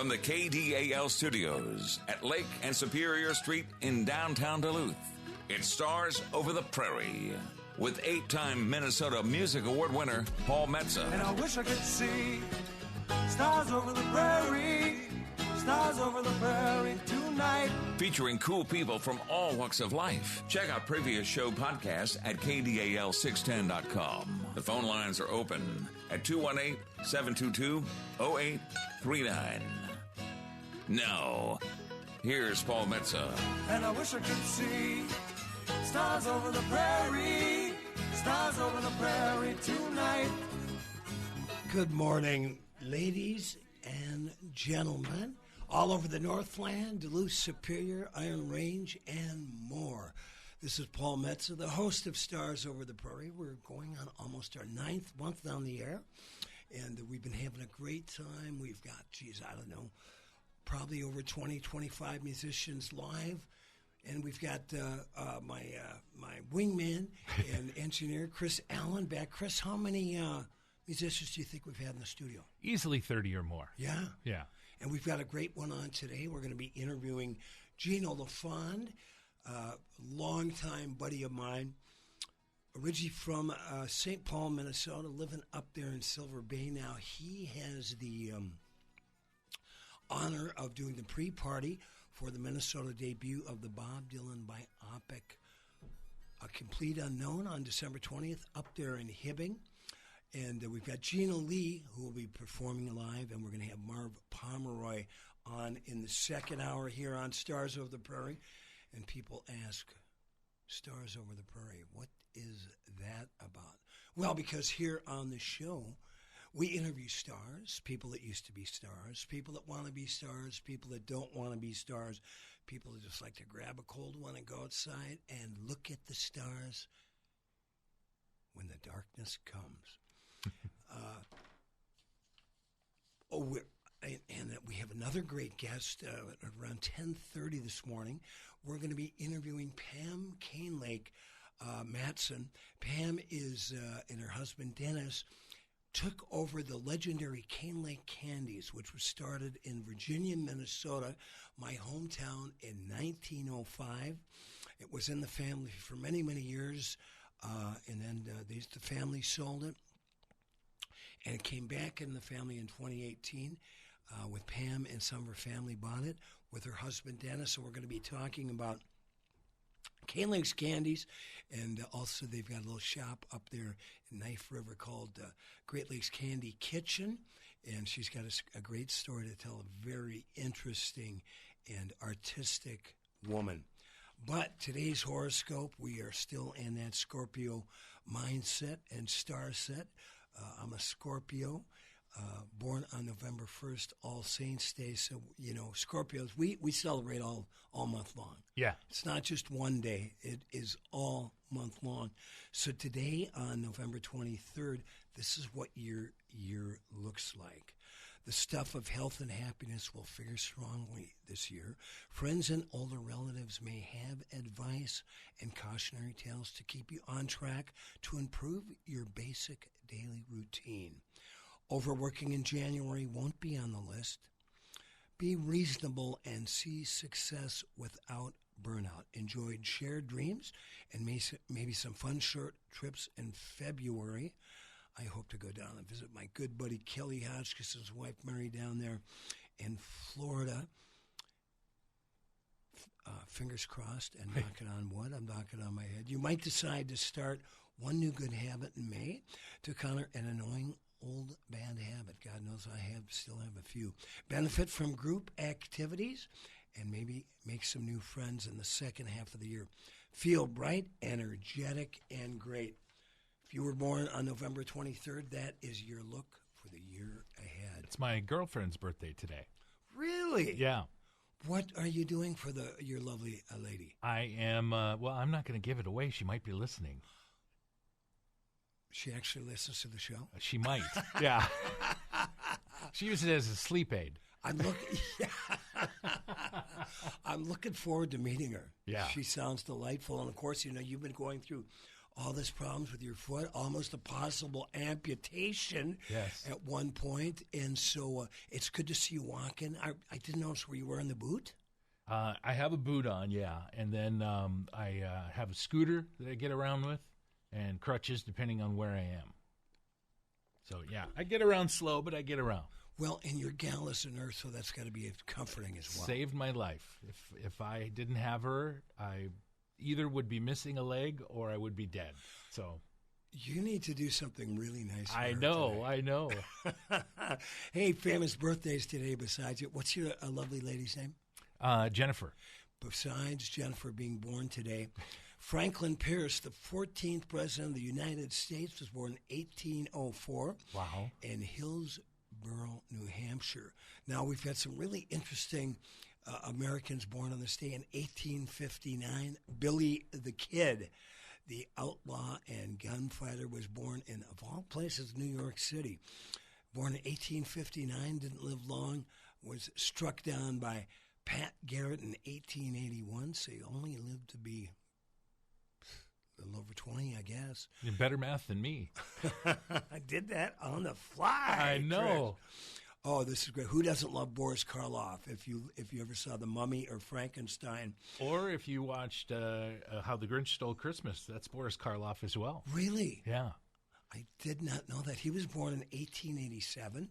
from the KDAL studios at Lake and Superior Street in downtown Duluth. It stars Over the Prairie with 8-time Minnesota Music Award winner Paul Metsa. And I wish I could see stars over the prairie, stars over the prairie tonight. Featuring cool people from all walks of life. Check out previous show podcasts at KDAL610.com. The phone lines are open at 218-722-0839. Now, here's Paul Metsa. And I wish I could see stars over the prairie, stars over the prairie tonight. Good morning, ladies and gentlemen, all over the Northland, Duluth, Superior, Iron Range, and more. This is Paul Metsa, the host of Stars Over the Prairie. We're going on almost our 9th month on the air, and we've been having a great time. We've got, probably over 20, 25 musicians live, and we've got my wingman and engineer, Chris Allen, back. Chris, how many musicians do you think we've had in the studio? Easily 30 or more. Yeah? Yeah. And we've got a great one on today. We're going to be interviewing Gino LaFond, longtime buddy of mine, originally from St. Paul, Minnesota, living up there in Silver Bay now. He has the honor of doing the pre-party for the Minnesota debut of the Bob Dylan biopic, A Complete Unknown, on December 20th, up there in Hibbing. And we've got Gina Lee, who will be performing live, and we're going to have Marv Pomeroy on in the second hour here on Stars Over the Prairie. And people ask, Stars Over the Prairie, what is that about? Well, because here on the show, we interview stars, people that used to be stars, people that want to be stars, people that don't want to be stars, people that just like to grab a cold one and go outside and look at the stars when the darkness comes. And we have another great guest around 10:30 this morning. We're going to be interviewing Pam Canelake Matson. Pam is, and her husband Dennis, took over the legendary Canelake Candies, which was started in Virginia, Minnesota, my hometown, in 1905. It was in the family for many, many years, and then the family sold it. And it came back in the family in 2018 with Pam, and some of her family bought it with her husband, Dennis. So we're going to be talking about Canelake's Candies, and also they've got a little shop up there in Knife River called Great Lakes Candy Kitchen, and she's got a great story to tell, a very interesting and artistic woman. But today's horoscope, we are still in that Scorpio mindset and star set. I'm a Scorpio, born on November 1st, All Saints Day. So, Scorpios, we celebrate all month long. Yeah. It's not just one day. It is all month long. So today, on November 23rd, this is what your year looks like. The stuff of health and happiness will figure strongly this year. Friends and older relatives may have advice and cautionary tales to keep you on track to improve your basic daily routine. Overworking in January won't be on the list. Be reasonable and see success without burnout. Enjoy shared dreams and maybe some fun short trips in February. I hope to go down and visit my good buddy Kelly Hotchkisson's wife Mary down there in Florida. Fingers crossed and knocking on wood. I'm knocking on my head. You might decide to start one new good habit in May to counter an annoying old bad habit. God knows I still have a few. Benefit from group activities and maybe make some new friends in the second half of the year. Feel bright, energetic, and great. If you were born on November 23rd, that is your look for the year ahead. It's my girlfriend's birthday today. Really? Yeah. What are you doing for your lovely lady? I am, I'm not going to give it away. She might be listening. She actually listens to the show? She might, yeah. She uses it as a sleep aid. I'm looking forward to meeting her. Yeah. She sounds delightful. And, of course, you've been going through all this problems with your foot, almost a possible amputation Yes. at one point. And so it's good to see you walking. I didn't notice, were you wearing the boot? I have a boot on, yeah. And then I have a scooter that I get around with and crutches depending on where I am. So, yeah, I get around slow, but I get around. Well, and your gal is a nurse, so that's got to be comforting as well. Saved my life. If I didn't have her, I either would be missing a leg or I would be dead. So you need to do something really nice for I her know, today. I know. Hey, famous birthdays today besides you. What's your lovely lady's name? Jennifer. Besides Jennifer being born today, Franklin Pierce, the 14th President of the United States, was born in 1804 Wow. in Hillsborough, New Hampshire. Now, we've got some really interesting Americans born on this day. In 1859, Billy the Kid, the outlaw and gunfighter, was born in, of all places, New York City. Born in 1859, didn't live long, was struck down by Pat Garrett in 1881, so he only lived to be a little over 20, I guess. You're better math than me. I did that on the fly. I know. Chris. Oh, this is great. Who doesn't love Boris Karloff? If you ever saw The Mummy or Frankenstein. Or if you watched How the Grinch Stole Christmas, that's Boris Karloff as well. Really? Yeah. I did not know that. He was born in 1887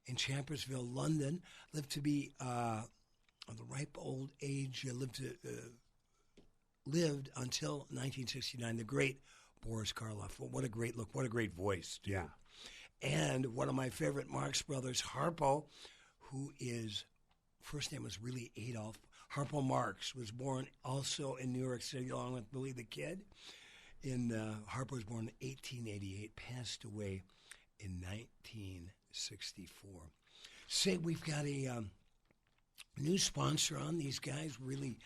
in Chambersville, London. Lived to be of the ripe old age, lived until 1969. The great Boris Karloff. Well, what a great look. What a great voice, too. Yeah. And one of my favorite Marx brothers, Harpo, who is, first name was really Adolf. Harpo Marx was born also in New York City along with Billy the Kid. Harpo was born in 1888, passed away in 1964. Say, we've got a new sponsor on. These guys really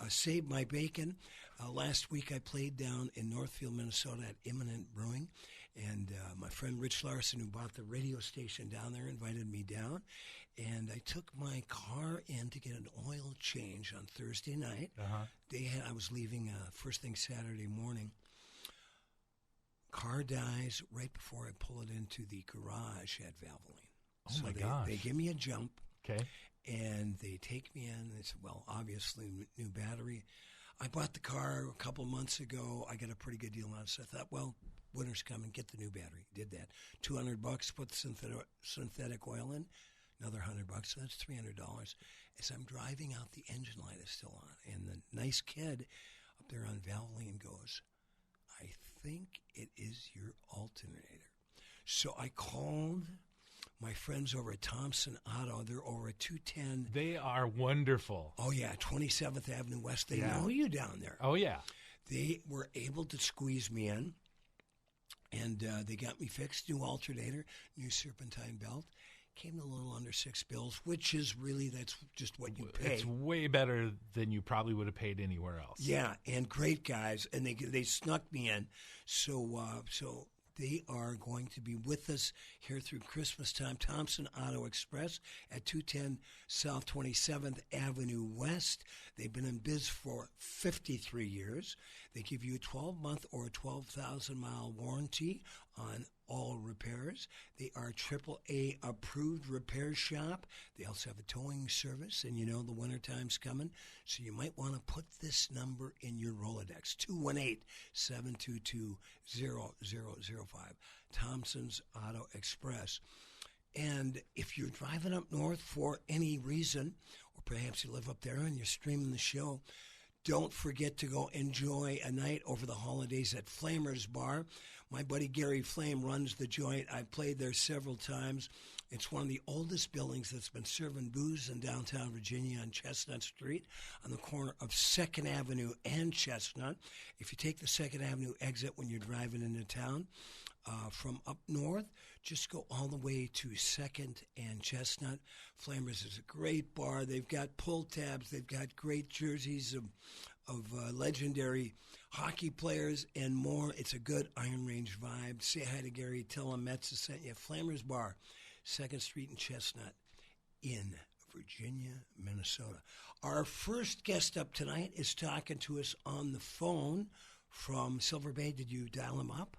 saved my bacon. Last week I played down in Northfield, Minnesota at Imminent Brewing, and my friend Rich Larson, who bought the radio station down there, invited me down, and I took my car in to get an oil change on Thursday night. I was leaving first thing Saturday morning. Car dies right before I pull it into the garage at Valvoline. Oh, my gosh. They give me a jump. Okay. And they take me in, and they said, well, obviously, new battery. I bought the car a couple months ago. I got a pretty good deal on it, so I thought, well, winter's coming, get the new battery. Did that. $200, put the synthetic oil in, another $100, so that's $300. As I'm driving out, the engine light is still on, and the nice kid up there on Valvoline goes, I think it is your alternator. So I called my friends over at Thompson Auto. They're over at 210. They are wonderful. Oh, yeah, 27th Avenue West. They know you down there. Oh, yeah. They were able to squeeze me in, and they got me fixed. New alternator, new serpentine belt. Came a little under $6, which is really, that's just what you pay. It's way better than you probably would have paid anywhere else. Yeah, and great guys, and they snuck me in. So they are going to be with us here through Christmas time. Thompson Auto Express at 210 South 27th Avenue West. They've been in biz for 53 years. They give you a 12-month or a 12,000-mile warranty on all repairs. They are AAA approved repair shop. They also have a towing service, and you know the wintertime's coming, so you might want to put this number in your Rolodex, 218-722-0005, Thompson's Auto Express. And if you're driving up north for any reason, or perhaps you live up there and you're streaming the show, don't forget to go enjoy a night over the holidays at Flamer's Bar. My buddy Gary Flame runs the joint. I've played there several times. It's one of the oldest buildings that's been serving booze in downtown Virginia on Chestnut Street on the corner of 2nd Avenue and Chestnut. If you take the 2nd Avenue exit when you're driving into town, from up north, just go all the way to 2nd and Chestnut. Flamers is a great bar. They've got pull tabs. They've got great jerseys of legendary hockey players and more. It's a good Iron Range vibe. Say hi to Gary. Tell him Metsa sent you. Flamers Bar, 2nd Street and Chestnut in Virginia, Minnesota. Our first guest up tonight is talking to us on the phone from Silver Bay. Did you dial him up?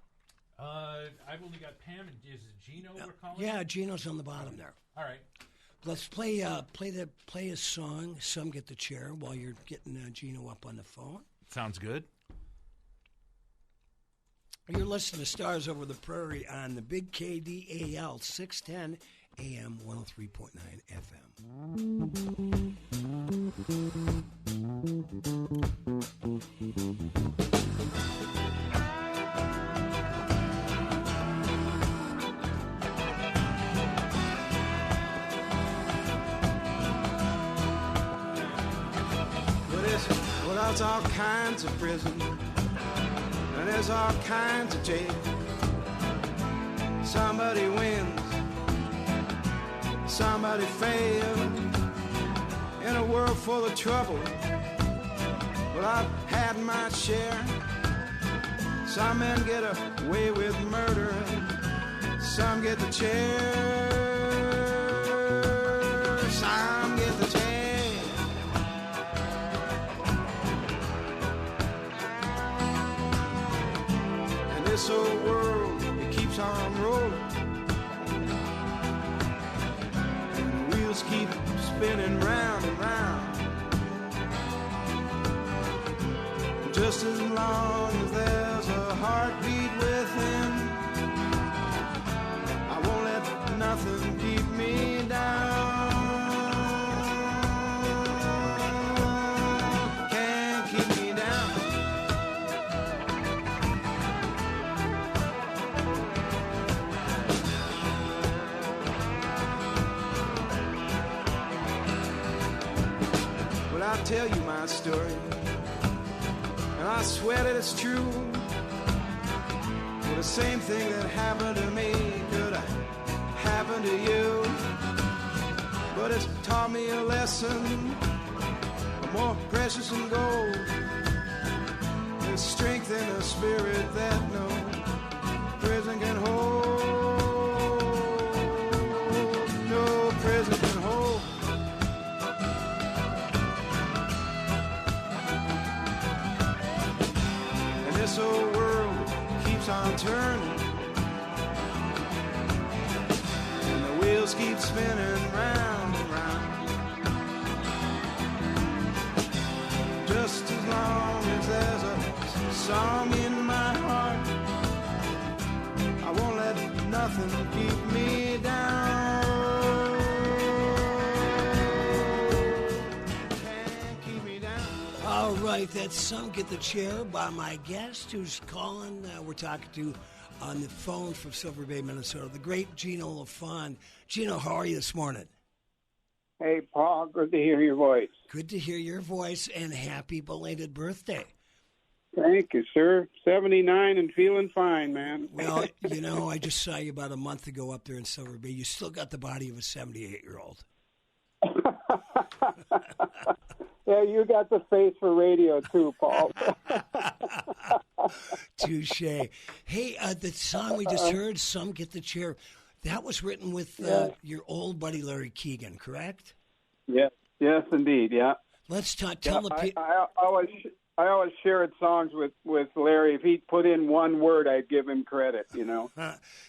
I've only got Pam, and is it Gino we're calling? Yeah, Gino's on the bottom there. All right. Let's play a song, Some Get the Chair, while you're getting Gino up on the phone. Sounds good. You're listening to Stars Over the Prairie on the Big KDAL 610 AM 103.9 FM. Well, there's all kinds of prison, and there's all kinds of jail. Somebody wins, somebody fails. In a world full of trouble, well, I've had my share. Some men get away with murder, some get the chair. Some get the chair. This old world, it keeps on rolling, and the wheels keep spinning round and round. Just as long as there's a heartbeat within, I won't let nothing keep me down. Can't keep me down. I'll tell you my story, and I swear that it's true. Well, the same thing that happened to me could have happened to you, but it's taught me a lesson more precious than gold. There's strength in a spirit that no prison can hold. No prison can hold. This old world keeps on turning, and the wheels keep spinning round and round. Just as long as there's a song in my heart, I won't let nothing keep me down. Can't keep me down. All right, that's Some Get the Chair by my guest who's calling. We're talking to on the phone from Silver Bay, Minnesota, the great Gino LaFond. Gino, how are you this morning? Hey, Paul, good to hear your voice. Good to hear your voice, and happy belated birthday. Thank you, sir. 79 and feeling fine, man. Well, you know, I just saw you about a month ago up there in Silver Bay. You still got the body of a 78-year-old. Yeah, you got the face for radio, too, Paul. Touche. Hey, the song we just heard, Some Get the Chair, that was written with your old buddy Larry Keegan, correct? Yes, indeed, yeah. Let's tell the people. I always shared songs with Larry. If he put in one word, I'd give him credit, you know.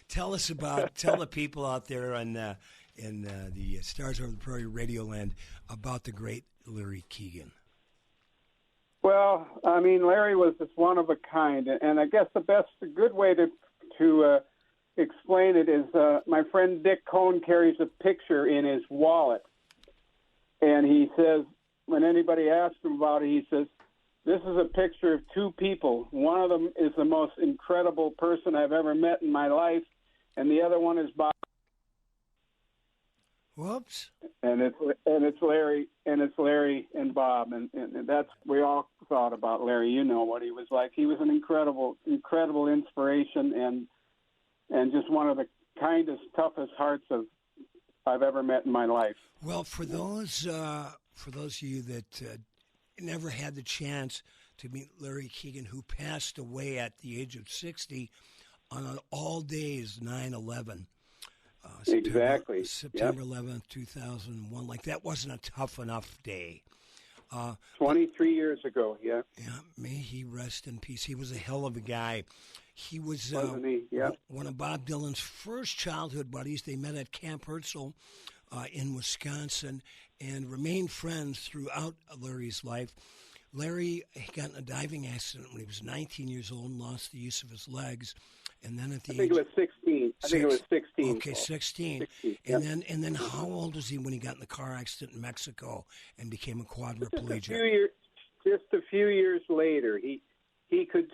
Tell the people out there in the Stars Over the Prairie Radio Land about the great Larry Keegan. Well, I mean, Larry was just one of a kind, and I guess a good way to explain it is my friend Dick Cohn carries a picture in his wallet, and he says, when anybody asks him about it, he says, "This is a picture of two people. One of them is the most incredible person I've ever met in my life, and the other one is Bob." Whoops. And it's Larry and Bob, and that's, we all thought about Larry. You know what he was like. He was an incredible inspiration, and just one of the kindest, toughest hearts I've ever met in my life. Well, for those of you that never had the chance to meet Larry Keegan, who passed away at the age of 60 on an all-days 9/11. Exactly. September 11th, 2001. Like, that wasn't a tough enough day. 23 years ago, yeah. Yeah, may he rest in peace. He was a hell of a guy. He was Wasn't he? Yeah. one of Bob Dylan's first childhood buddies. They met at Camp Herzl in Wisconsin and remained friends throughout Larry's life. Larry got in a diving accident when he was 19 years old and lost the use of his legs. And then at the I think it was 16. I think it was 16. Okay, 16. 16, And then how old was he when he got in the car accident in Mexico and became a quadriplegic? Just a few years later, he could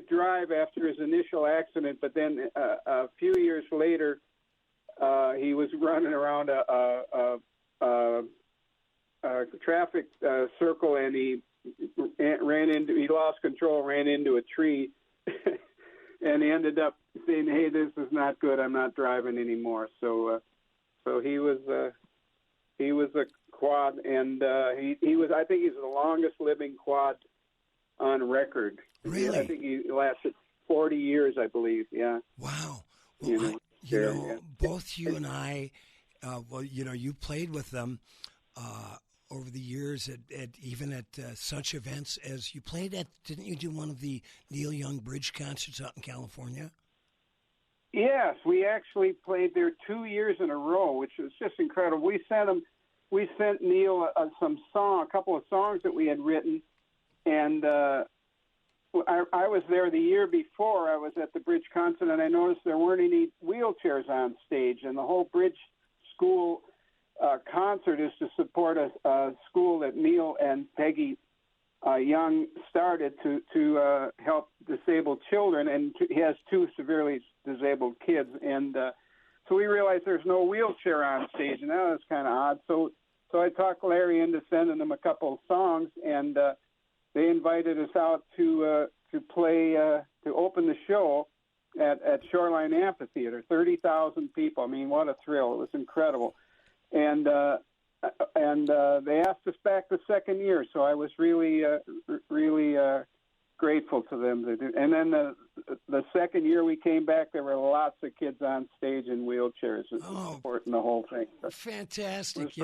drive after his initial accident, but then a few years later, he was running around a traffic circle, and he lost control, ran into a tree, and he ended up saying, "Hey, this is not good. I'm not driving anymore." So he was a quad, and he was. I think he's the longest living quad on record. Really? I think he lasted 40 years, I believe. Yeah. Wow. Well, both you and I, you played with them over the years at such events as you played at. Didn't you do one of the Neil Young Bridge concerts out in California? Yes, we actually played there 2 years in a row, which was just incredible. We sent Neil a couple of songs that we had written, and I was there the year before. I was at the Bridge concert, and I noticed there weren't any wheelchairs on stage, and the whole Bridge School concert is to support a school that Neil and Peggy Young started to help disabled children, and he has two severely disabled kids. And so we realized there's no wheelchair on stage, and that was kind of odd. So I talked Larry into sending them a couple of songs, and they invited us out to play to open the show at Shoreline Amphitheater. 30,000 people. I mean, what a thrill! It was incredible. And they asked us back the second year, so I was really grateful to them. And then the second year we came back, there were lots of kids on stage in wheelchairs supporting the whole thing. Fantastic!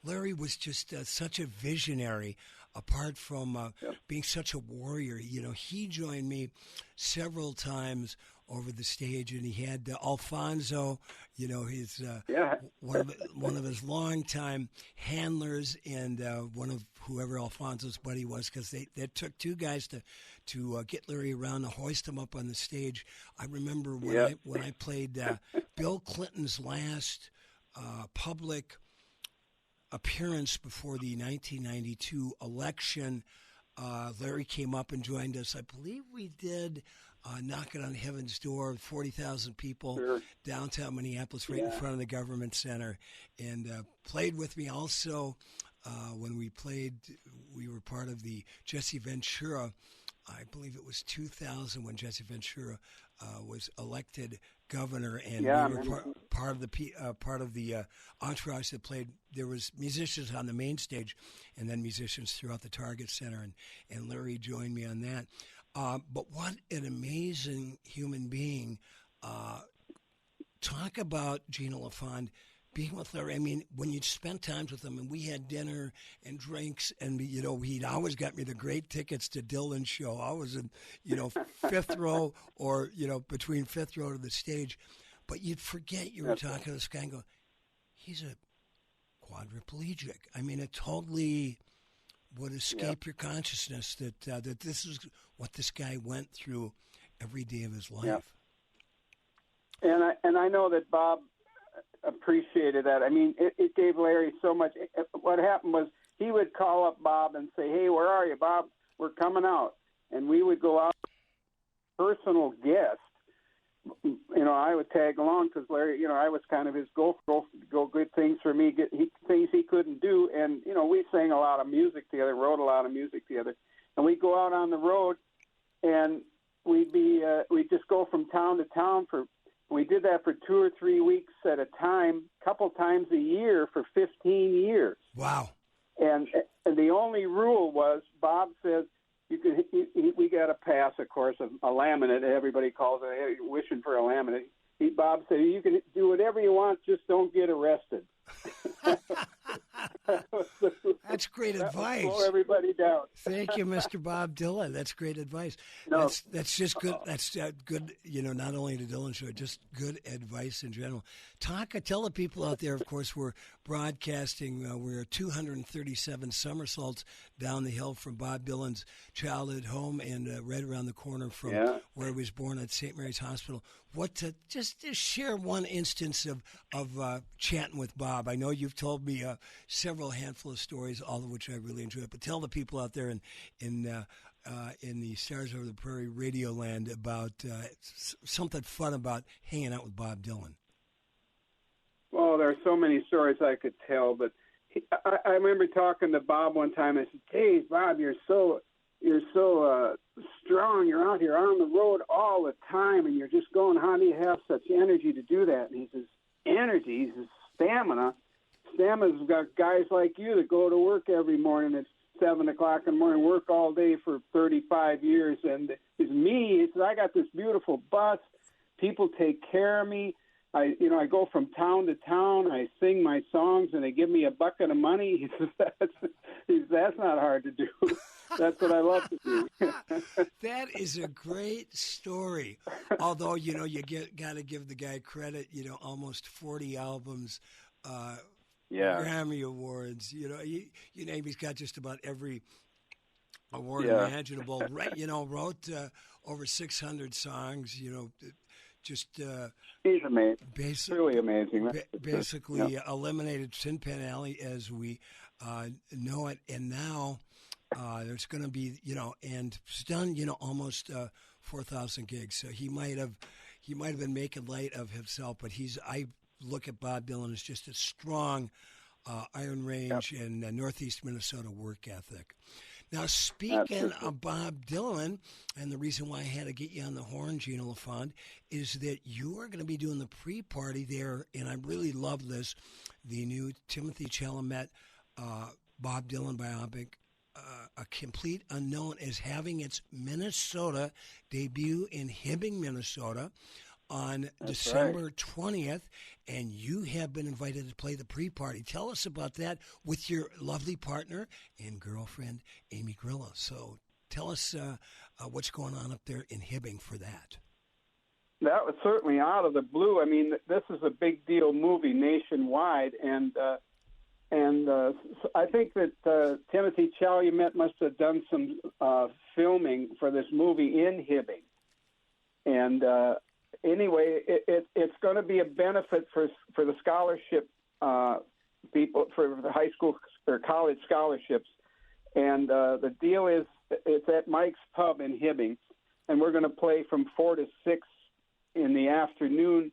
Larry was just such a visionary. Apart from being such a warrior, he joined me several times over the stage, and he had Alfonso, his one of his longtime handlers, and one of whoever Alfonso's buddy was, because they took two guys to get Larry around to hoist him up on the stage. I remember when I played Bill Clinton's last public appearance before the 1992 election. Larry came up and joined us. I believe we did Knocking on Heaven's Door, 40,000 people downtown Minneapolis, right in front of the government center, and played with me also when we played. We were part of the Jesse Ventura. I believe it was 2000 when Jesse Ventura was elected governor, and we were part of the entourage that played. There was musicians on the main stage, and then musicians throughout the Target Center, and Larry joined me on that. But what an amazing human being! Talk about Gina LaFond. Being with Larry, I mean, when you spent times with him, and we had dinner and drinks, and he'd always got me the great tickets to Dylan's show. I was in, fifth row, or between fifth row to the stage, but you'd forget you were talking to this guy and go, he's a quadriplegic. I mean, it totally would escape your consciousness that this is what this guy went through every day of his life. Yeah. And I know that Bob appreciated that. I mean, it gave Larry so much. What happened was he would call up Bob and say, "Hey, where are you, Bob? We're coming out." And we would go out, personal guest. I would tag along because Larry, I was kind of his go good things for me, things he couldn't do. And, we sang a lot of music together, wrote a lot of music together. And we'd go out on the road, and we'd just go from town to town we did that for 2 or 3 weeks at a time, couple times a year for 15 years. Wow. And the only rule was, Bob says, we got to pass, of course, a laminate. Everybody calls it wishing for a laminate. Bob said, you can do whatever you want, just don't get arrested. That's great advice. Slow everybody down. Thank you, Mr. Bob Dylan. That's great advice. No. That's just good. That's good. Not only the Dylan Show, just good advice in general. Tell the people out there. Of course, we're broadcasting. We're 237 somersaults down the hill from Bob Dylan's childhood home, and right around the corner from where he was born at St. Mary's Hospital. Just share one instance of chatting with Bob. I know you've told me several handful of stories, all of which I really enjoy. But tell the people out there in the Stars Over the Prairie radio land about something fun about hanging out with Bob Dylan. Well, there are so many stories I could tell, but I remember talking to Bob one time. I said, "Hey, Bob, you're so strong. You're out here on the road all the time, and you're just going. How do you have such energy to do that?" And he says, "Energy? He says, stamina. Stamina's got guys like you that go to work every morning at 7 o'clock in the morning, work all day for 35 years. And it's me. He says, I got this beautiful bus. People take care of me. I go from town to town. I sing my songs, and they give me a bucket of money." He says, "That's not hard to do. That's what I love to do." That is a great story. Although you got to give the guy credit. Almost 40 albums, Grammy awards. He's got just about every award imaginable. Right? Wrote over 600 songs. He's amazing. Really amazing. Basically eliminated Tin Pan Alley as we know it, and now there's going to be, and it's done, almost 4,000 gigs. So he might have been making light of himself, but I look at Bob Dylan as just a strong Iron Range and Northeast Minnesota work ethic. Now, speaking of Bob Dylan, and the reason why I had to get you on the horn, Gina LaFond, is that you are going to be doing the pre-party there, and I really love this, the new Timothy Chalamet Bob Dylan biopic, A Complete Unknown, is having its Minnesota debut in Hibbing, Minnesota on December 20th, and you have been invited to play the pre-party. Tell us about that with your lovely partner and girlfriend, Amy Grillo. So tell us what's going on up there in Hibbing for that. That was certainly out of the blue. I mean, this is a big deal movie nationwide, and I think that Timothy Chalamet must have done some filming for this movie in Hibbing. And anyway, it's going to be a benefit for the scholarship people, for the high school or college scholarships. And the deal is it's at Mike's Pub in Hibbing, and we're going to play from 4 to 6 in the afternoon.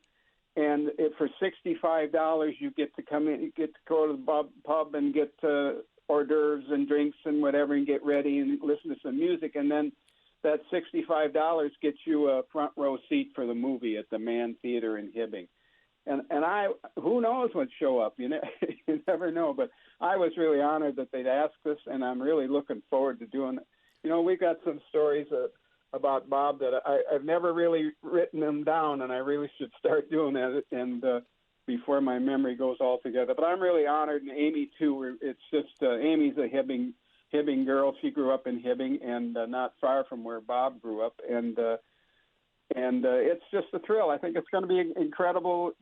And for $65, you get to come in, you get to go to the pub and get hors d'oeuvres and drinks and whatever, and get ready and listen to some music. And then that $65 gets you a front row seat for the movie at the Mann Theater in Hibbing. And who knows what show up? You never know. But I was really honored that they'd asked us, and I'm really looking forward to doing it. We've got some stories about Bob that I've never really written them down, and I really should start doing that and before my memory goes altogether. But I'm really honored, and Amy too. It's just Amy's a Hibbing girl. She grew up in Hibbing, and not far from where Bob grew up, and it's just a thrill. I think it's going to be an incredible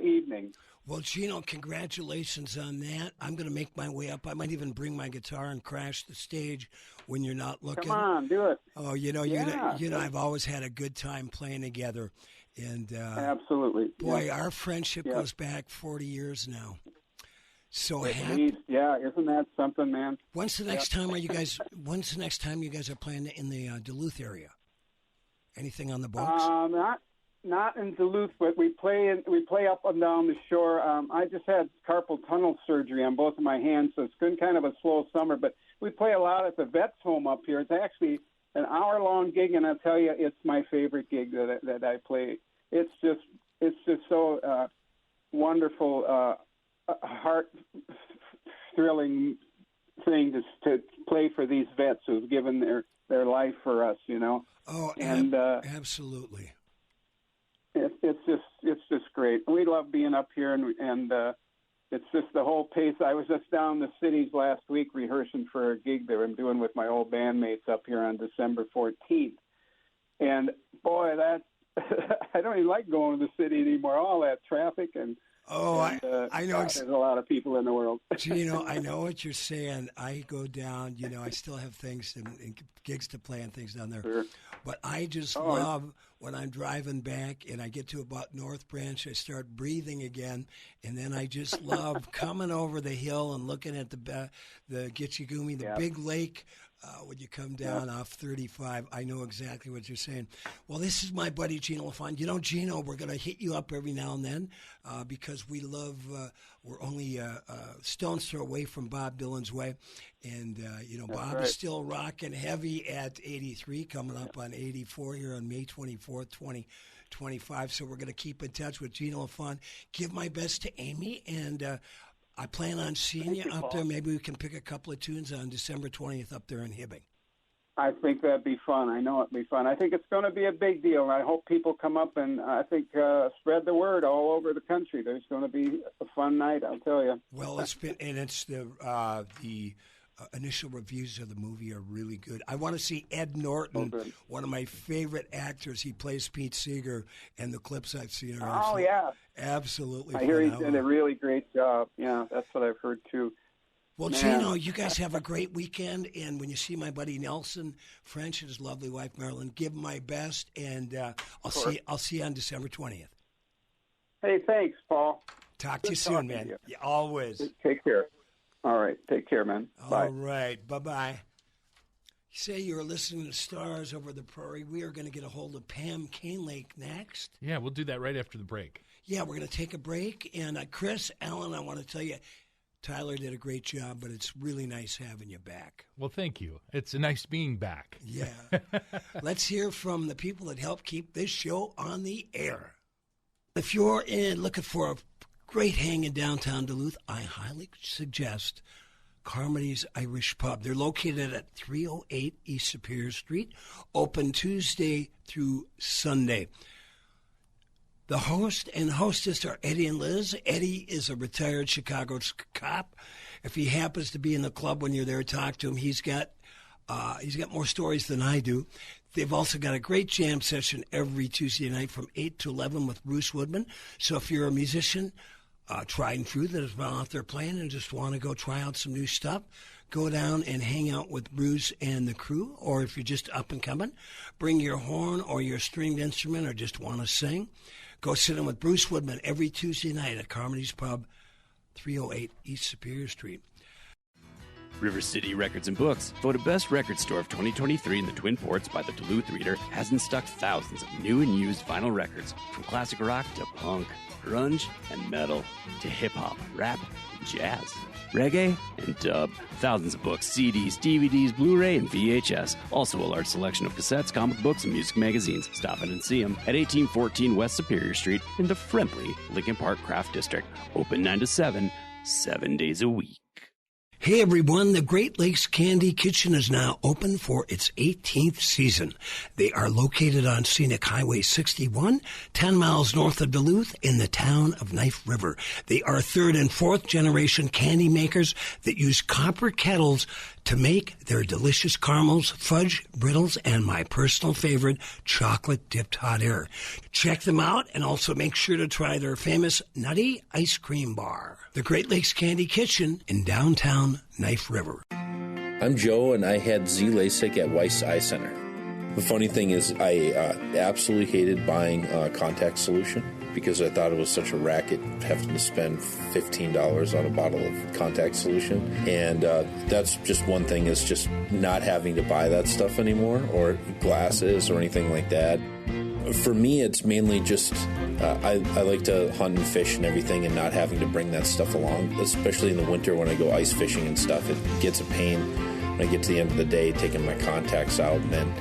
evening. Well, Gino, congratulations on that. I'm going to make my way up. I might even bring my guitar and crash the stage when you're not looking. Come on, do it. Oh, I've always had a good time playing together. And absolutely. Boy, our friendship goes back 40 years now. So isn't that something, man? When's the next time you guys are playing in the Duluth area? Anything on the books? Not in Duluth, but we play up and down the shore. I just had carpal tunnel surgery on both of my hands, so it's been kind of a slow summer. But we play a lot at the Vets Home up here. It's actually an hour-long gig, and I'll tell you, it's my favorite gig that I play. It's just so wonderful, heart-thrilling thing to play for these vets who've given their life for us. Oh, and absolutely. It's just great. We love being up here, and it's just the whole pace. I was just down in the cities last week rehearsing for a gig that I'm doing with my old bandmates up here on December 14th. And, boy, that I don't even like going to the city anymore, all that traffic and I know. There's a lot of people in the world. Gino, I know what you're saying. I go down, I still have things and gigs to play and things down there. Sure. But I just love when I'm driving back and I get to about North Branch, I start breathing again. And then I just love coming over the hill and looking at the Gitchigumi, the big lake. When you come down off 35, I know exactly what you're saying. Well, this is my buddy Gino LaFon. Gino, we're going to hit you up every now and then because we love, we're only a stone's throw away from Bob Dylan's way. And, Bob is still rocking heavy at 83, coming up on 84 here on May 24th, 2025. So we're going to keep in touch with Gino LaFon. Give my best to Amy, and I plan on seeing you up there. Maybe we can pick a couple of tunes on December 20th up there in Hibbing. I think that'd be fun. I know it'd be fun. I think it's going to be a big deal. I hope people come up and I think spread the word all over the country. There's going to be a fun night, I'll tell you. Well, it's the initial reviews of the movie are really good. I want to see Ed Norton, one of my favorite actors. He plays Pete Seeger, and the clips I've seen are absolutely I hear he did a really great job. Yeah, that's what I've heard too. Well, Gino, you guys have a great weekend, and when you see my buddy Nelson French and his lovely wife Marilyn, give them my best, and I'll see you on December 20th. Hey, thanks, Paul. Talk to you soon, man. Yeah, always. Take care. All right. Take care, man. Bye. All right. Bye-bye. You say you're listening to Stars Over the Prairie. We are going to get a hold of Pam Canelake next. Yeah, we'll do that right after the break. Yeah, we're going to take a break. And Chris, Alan, I want to tell you, Tyler did a great job, but it's really nice having you back. Well, thank you. It's nice being back. Yeah. Let's hear from the people that help keep this show on the air. If you're looking for a great hang in downtown Duluth, I highly suggest Carmody's Irish Pub. They're located at 308 East Superior Street, open Tuesday through Sunday. The host and hostess are Eddie and Liz. Eddie is a retired Chicago cop. If he happens to be in the club when you're there, talk to him. He's got more stories than I do. They've also got a great jam session every Tuesday night from 8 to 11 with Bruce Woodman. So if you're a musician, tried and true that has been out there playing and just want to go try out some new stuff, go down and hang out with Bruce and the crew. Or if you're just up and coming, bring your horn or your stringed instrument or just want to sing. Go sit in with Bruce Woodman every Tuesday night at Carmody's Pub, 308 East Superior Street. River City Records and Books, voted Best Record Store of 2023 in the Twin Ports by the Duluth Reader, has in stock thousands of new and used vinyl records, from classic rock to punk, grunge and metal, to hip-hop, rap, and jazz, reggae, and dub. Thousands of books, CDs, DVDs, Blu-ray, and VHS. Also a large selection of cassettes, comic books, and music magazines. Stop in and see them at 1814 West Superior Street in the friendly Lincoln Park Craft District. Open 9 to 7, 7 days a week. Hey everyone, the Great Lakes Candy Kitchen is now open for its 18th season. They are located on Scenic Highway 61, 10 miles north of Duluth in the town of Knife River. They are third and fourth generation candy makers that use copper kettles to make their delicious caramels, fudge, brittles, and my personal favorite, chocolate-dipped hot air. Check them out and also make sure to try their famous Nutty Ice Cream Bar. The Great Lakes Candy Kitchen in downtown Knife River. I'm Joe, and I had Z-LASIK at Weiss Eye Center. The funny thing is I absolutely hated buying a contact solution because I thought it was such a racket having to spend $15 on a bottle of contact solution. And that's just one thing, is just not having to buy that stuff anymore, or glasses or anything like that. For me, it's mainly just I like to hunt and fish and everything, and not having to bring that stuff along, especially in the winter when I go ice fishing and stuff. It gets a pain when I get to the end of the day taking my contacts out, and then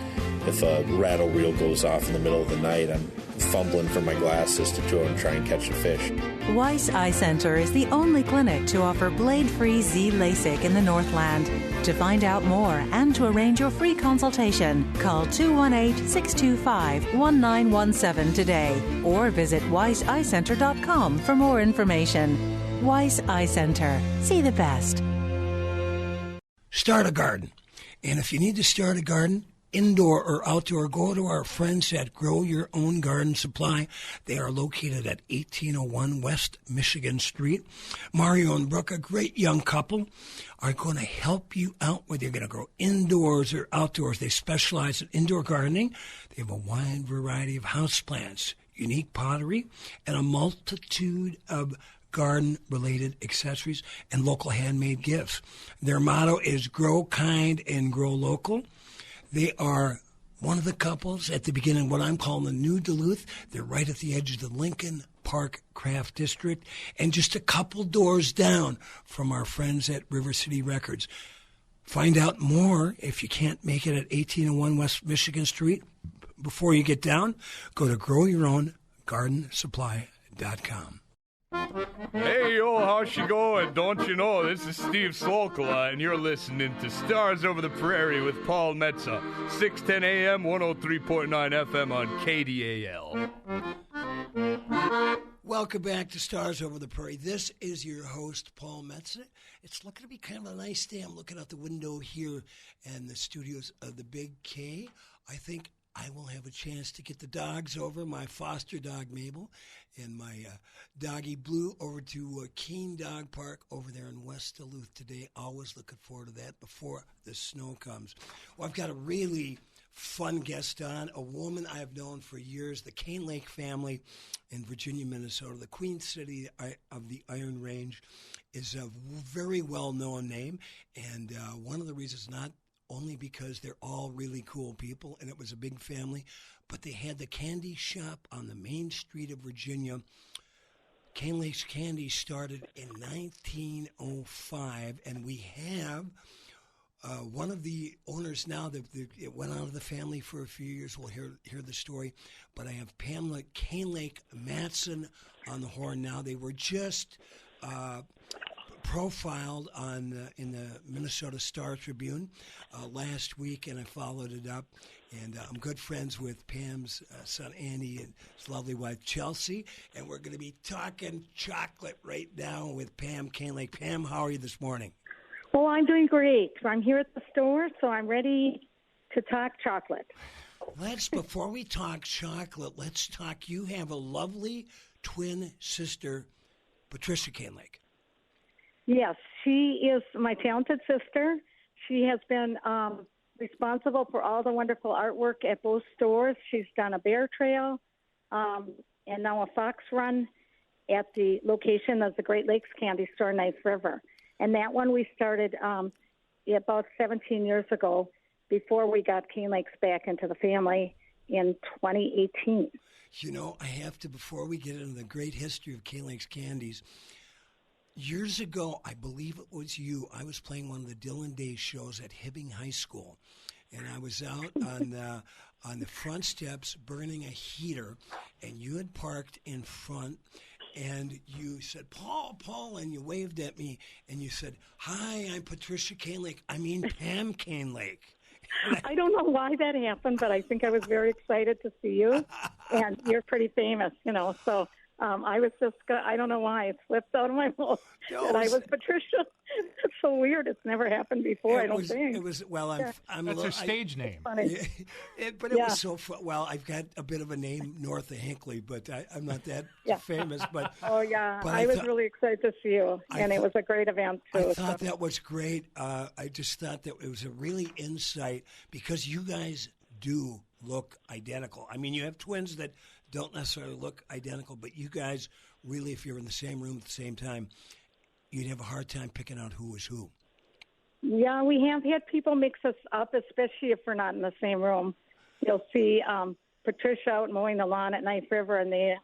if a rattle reel goes off in the middle of the night, I'm fumbling for my glasses to go and try and catch a fish. Weiss Eye Center is the only clinic to offer blade-free Z-LASIK in the Northland. To find out more and to arrange your free consultation, call 218-625-1917 today or visit weisseyecenter.com for more information. Weiss Eye Center. See the best. Start a garden. And if you need to start a garden, indoor or outdoor, go to our friends at Grow Your Own Garden Supply. They are located at 1801 West Michigan Street. Mario and Brooke, a great young couple, are going to help you out whether you're going to grow indoors or outdoors. They specialize in indoor gardening. They have a wide variety of houseplants, unique pottery, and a multitude of garden-related accessories and local handmade gifts. Their motto is grow kind and grow local. They are one of the couples at the beginning of what I'm calling the New Duluth. They're right at the edge of the Lincoln Park Craft District and just a couple doors down from our friends at River City Records. Find out more if you can't make it at 1801 West Michigan Street. Before you get down, go to growyourowngardensupply.com. Hey, yo, how's she going? Don't you know, this is Steve Solkola, and you're listening to Stars Over the Prairie with Paul Metsa, 610 AM, 103.9 FM on KDAL. Welcome back to Stars Over the Prairie. This is your host, Paul Metsa. It's looking to be kind of a nice day. I'm looking out the window here in the studios of the Big K. I think I will have a chance to get the dogs over, my foster dog Mabel and my doggy Blue, over to Keene Dog Park over there in West Duluth today. Always looking forward to that before the snow comes. Well, I've got a really fun guest on, a woman I have known for years, the Cane Lake family in Virginia, Minnesota. The Queen City of the Iron Range is a very well-known name, and one of the reasons, not only because they're all really cool people, and it was a big family, but they had the candy shop on the main street of Virginia. Cane Lake's Candy started in 1905, and we have one of the owners now that it went out of the family for a few years. We'll hear the story, but I have Pamela Cane Lake Matson on the horn now. They were just profiled on in the Minnesota Star Tribune last week, and I followed it up. And I'm good friends with Pam's son Andy and his lovely wife Chelsea, and we're going to be talking chocolate right now with Pam Cane Lake. Pam, how are you this morning? Well, I'm doing great. I'm here at the store, so I'm ready to talk chocolate. Before we talk chocolate, let's talk. You have a lovely twin sister, Patricia Cane Lake. Yes, she is my talented sister. She has been responsible for all the wonderful artwork at both stores. She's done a bear trail and now a fox run at the location of the Great Lakes Candy Store, Knife River. And that one we started about 17 years ago before we got Cane Lakes back into the family in 2018. You know, I have to, before we get into the great history of Cane Lakes Candies, years ago, I believe it was you, I was playing one of the Dylan Day shows at Hibbing High School, and I was out on the front steps burning a heater, and you had parked in front, and you said, Paul, and you waved at me, and you said, hi, I'm Patricia Cane Lake. I mean Pam Cane Lake. I don't know why that happened, but I think I was very excited to see you, and you're pretty famous, so I was just, I don't know why, it slipped out of my mouth that I was Patricia. It's so weird. It's never happened before, I don't think. It was, well, I'm That's her stage name. Funny. But it was so fun. Well, I've got a bit of a name north of Hinckley, but I'm not that famous. But oh, yeah. But I was really excited to see you, and it was a great event, too. I thought that was great. I just thought that it was a really insight, because you guys do look identical. I mean, you have twins that don't necessarily look identical, but you guys really, if you're in the same room at the same time, you'd have a hard time picking out who is who. Yeah, we have had people mix us up, especially if we're not in the same room. You'll see Patricia out mowing the lawn at Knife River, and they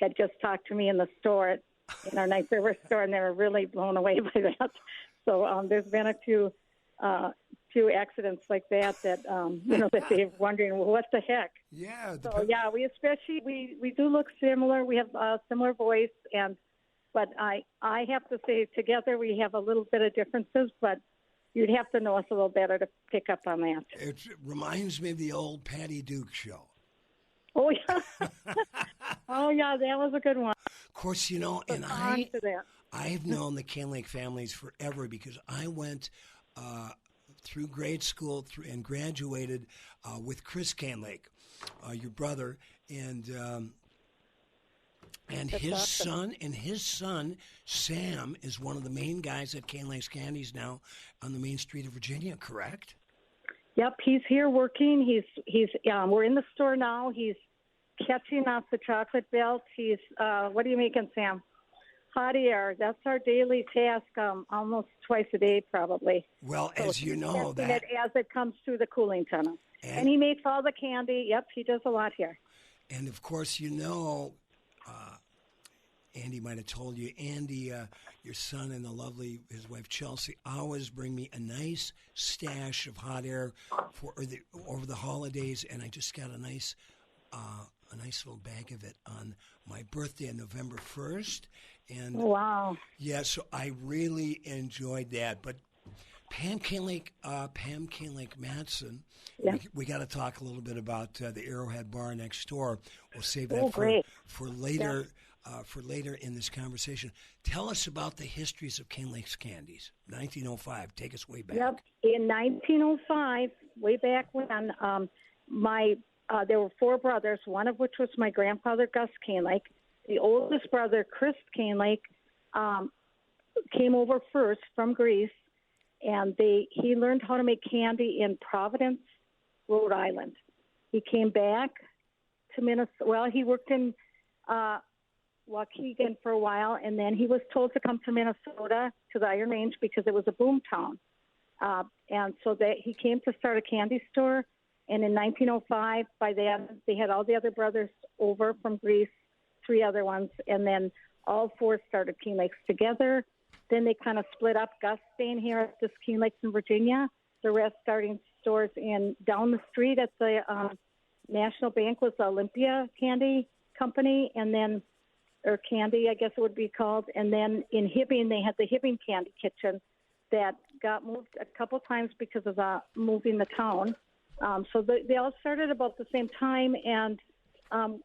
had just talked to me in the store, in our Knife River store, and they were really blown away by that. So there's been a few accidents like that that they're wondering, well, what the heck? Yeah. So yeah, we do look similar. We have a similar voice, but I have to say, together we have a little bit of differences, but you'd have to know us a little better to pick up on that. It reminds me of the old Patty Duke show. Oh yeah, oh yeah, that was a good one. Of course, and I've known the Cane Lake families forever because I went through grade school and graduated with Chris Cane Lake, your brother, and his awesome. His son Sam is one of the main guys at Cane Lake's Candies now on the main street of Virginia. Correct? Yep, he's here working. He's we're in the store now. He's catching off the chocolate belt. He's what are you making, Sam? Hot air. That's our daily task, almost twice a day, probably. Well, So as you he's know, testing that it as it comes through the cooling tunnel, and he makes all the candy. Yep, he does a lot here. and of course, you know, Andy might have told you, Andy, your son and his wife Chelsea, always bring me a nice stash of hot air over the holidays, and I just got a nice little bag of it on my birthday on November 1st. And wow. yeah, so I really enjoyed that. But Pam Cane Lake Matson, yeah. we got to talk a little bit about the Arrowhead Bar next door. We'll save that for later. Yeah. For later in this conversation. Tell us about the histories of Cane Lake's Candies. 1905. Take us way back. Yep. In 1905, way back when, there were four brothers, one of which was my grandfather, Gus Cane Lake. The oldest brother, Chris Cane Lake, came over first from Greece, and he learned how to make candy in Providence, Rhode Island. He came back to Minnesota. Well, he worked in Waukegan for a while, and then he was told to come to Minnesota to the Iron Range because it was a boom town. And so he came to start a candy store, and in 1905, by then, they had all the other brothers over from Greece, 3 other ones, and then all 4 started Cane Lakes together. Then they kind of split up, Gus staying here at this Cane Lakes in Virginia, the rest starting stores down the street at the National Bank was the Olympia Candy Company, and then or Candy, I guess it would be called. And then in Hibbing, they had the Hibbing Candy Kitchen that got moved a couple times because of moving the town. So they all started about the same time, and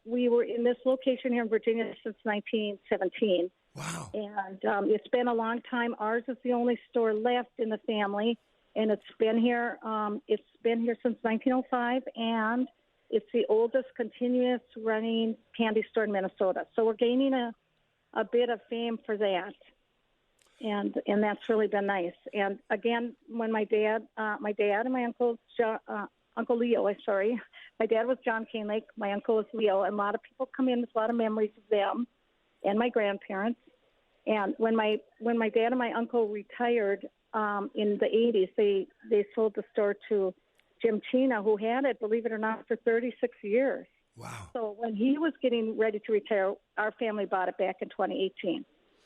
we were in this location here in Virginia since 1917. Wow. And it's been a long time. Ours is the only store left in the family, and it's been here since 1905, and it's the oldest continuous running candy store in Minnesota. So we're gaining a bit of fame for that. And that's really been nice. And again, when my dad and my uncle, Uncle Leo, my dad was John Cane Lake, my uncle was Leo, and a lot of people come in with a lot of memories of them and my grandparents. And when my dad and my uncle retired in the 80s, they sold the store to Jim Chena, who had it, believe it or not, for 36 years. Wow. So when he was getting ready to retire, our family bought it back in 2018.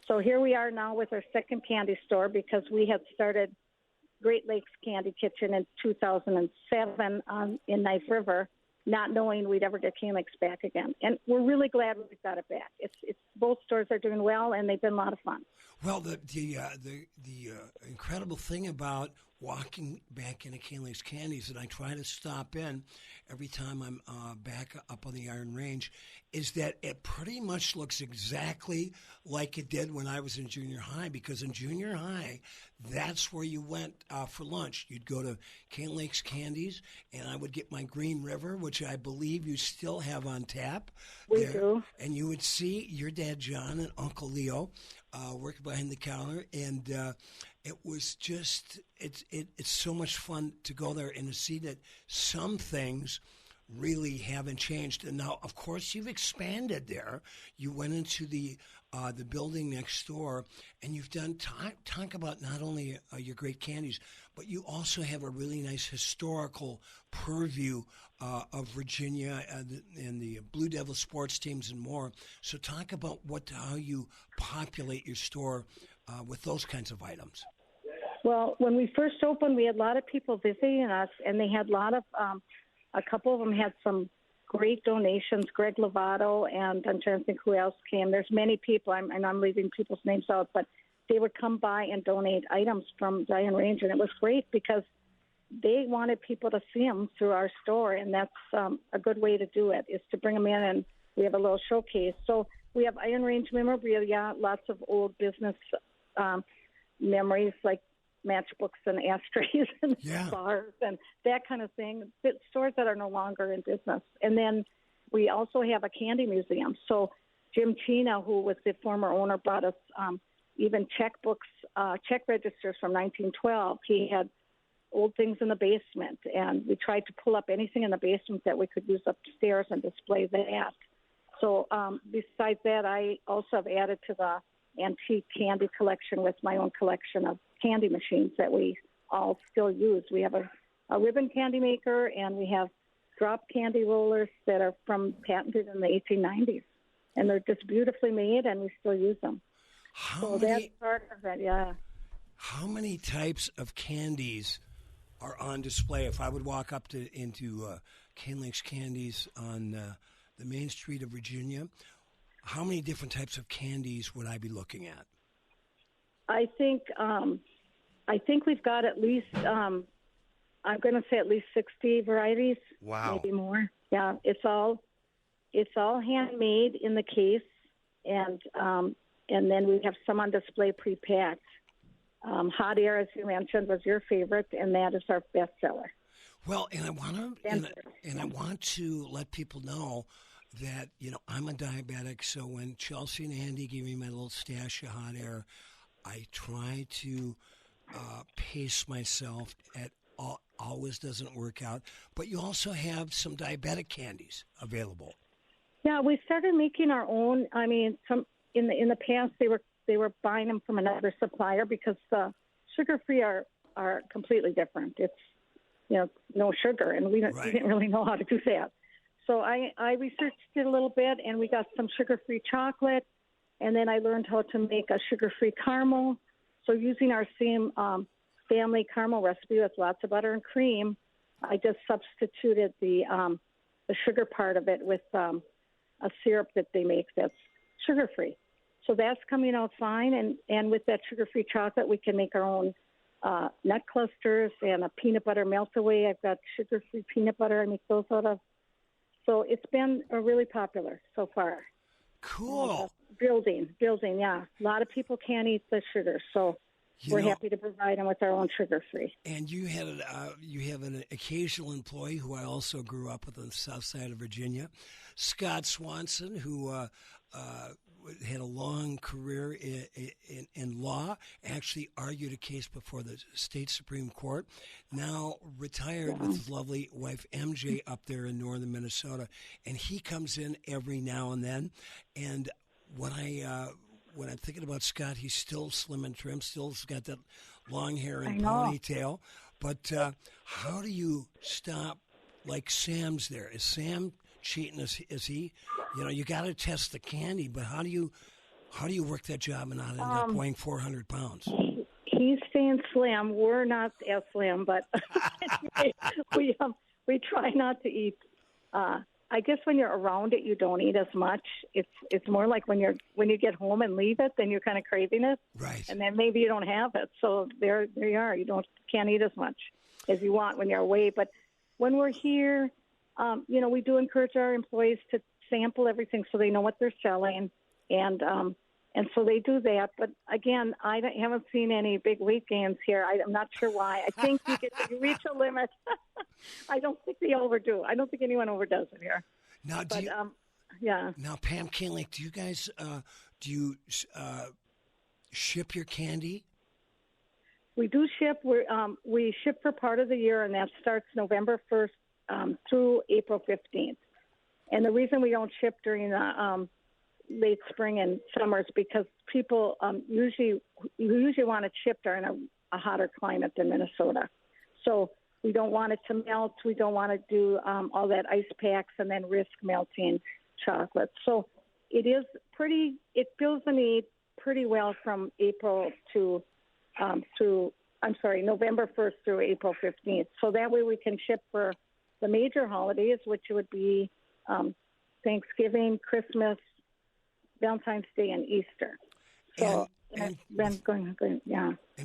So here we are now with our second candy store because we had started Great Lakes Candy Kitchen in 2007 in Knife River, not knowing we'd ever get Cane Lakes back again. And we're really glad we got it back. It's both stores are doing well, and they've been a lot of fun. Well, the incredible thing about walking back into Cane Lakes Candies, and I try to stop in every time I'm back up on the Iron Range, is that it pretty much looks exactly like it did when I was in junior high, because in junior high, that's where you went for lunch. You'd go to Cane Lakes Candies, and I would get my Green River, which I believe you still have on tap. We do. And you would see your dad, John, and Uncle Leo working behind the counter, and it was just, it's so much fun to go there and to see that some things really haven't changed. And now, of course, you've expanded there. You went into the building next door, and you've done talk about not only your great candies, but you also have a really nice historical purview of Virginia and the Blue Devil sports teams and more. So talk about how you populate your store with those kinds of items. Well, when we first opened, we had a lot of people visiting us, and they had a couple of them had some great donations. Greg Lovato, and I'm trying to think who else came. There's many people, and I'm leaving people's names out, but they would come by and donate items from Iron Range, and it was great because they wanted people to see them through our store, and that's a good way to do it, is to bring them in, and we have a little showcase. So We have Iron Range memorabilia, lots of old business memories like matchbooks and ashtrays and bars and that kind of thing. Stores that are no longer in business. And then we also have a candy museum. So Jim Chena, who was the former owner, brought us even checkbooks, check registers from 1912. He had old things in the basement, and we tried to pull up anything in the basement that we could use upstairs and display that. So besides that, I also have added to the antique candy collection with my own collection of candy machines that we all still use. We have a ribbon candy maker, and we have drop candy rollers that are patented in the 1890s. And they're just beautifully made, and we still use them. That's part of it, yeah. How many types of candies are on display? If I would walk up into Cane Lake's Candies on the main street of Virginia, how many different types of candies would I be looking at? I think we've got at least, I'm going to say at least 60 varieties. Wow. Maybe more. Yeah, it's all handmade in the case, and then we have some on display pre-packed. Hot Air, as you mentioned, was your favorite, and that is our bestseller. Well, and I want to let people know that, I'm a diabetic, so when Chelsea and Andy gave me my little stash of Hot Air, I try to pace myself. Always doesn't work out. But you also have some diabetic candies available. Yeah, we started making our own. I mean, in the past they were buying them from another supplier because the sugar-free are completely different. It's no sugar, and we didn't really know how to do that. So I researched it a little bit, and we got some sugar-free chocolate, and then I learned how to make a sugar-free caramel. So using our same family caramel recipe with lots of butter and cream, I just substituted the sugar part of it with a syrup that they make that's sugar-free. So that's coming out fine, and with that sugar-free chocolate, we can make our own nut clusters and a peanut butter melt-away. I've got sugar-free peanut butter I make those out of. So it's been really popular so far. Cool. Building, yeah. A lot of people can't eat the sugar, so we're happy to provide them with our own sugar-free. And you have an occasional employee who I also grew up with on the south side of Virginia, Scott Swanson, who had a long career in law, actually argued a case before the state Supreme Court, now retired with his lovely wife MJ up there in northern Minnesota, and he comes in every now and then. And when I'm thinking about Scott, he's still slim and trim, still's got that long hair and ponytail. But how do you stop like Sam's there? Is Sam cheating? Is he? You got to test the candy, but how do you work that job and not end up weighing 400 pounds? He's staying slim. We're not as slim, but we try not to eat. I guess when you're around it, you don't eat as much. It's more like when you get home and leave it, then you're kind of craving it, right? And then maybe you don't have it. So there you are. You can't eat as much as you want when you're away. But when we're here, we do encourage our employees to sample everything so they know what they're selling, and so they do that. But again, I haven't seen any big weight gains here. I'm not sure why. I think you reach a limit. I don't think they overdo. I don't think anyone overdoes it here. Now, yeah. Now, Pam Cane Lake, do you guys ship your candy? We do ship. We ship for part of the year, and that starts November 1st through April 15th. And the reason we don't ship during the late spring and summer is because people usually want it shipped during a hotter climate than Minnesota. So we don't want it to melt. We don't want to do all that ice packs and then risk melting chocolate. So it fills the need pretty well from April to November 1st through April 15th. So that way we can ship for the major holidays, which would be Thanksgiving, Christmas, Valentine's Day, and Easter. So and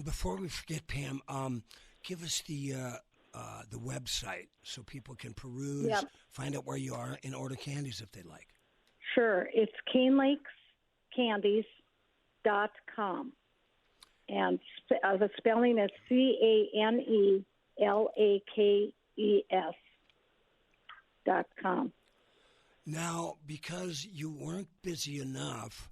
before we forget, Pam, give us the website so people can peruse, find out where you are, and order candies if they like. Sure. It's CaneLakesCandies.com. And the spelling is CaneLakes.com. Now, because you weren't busy enough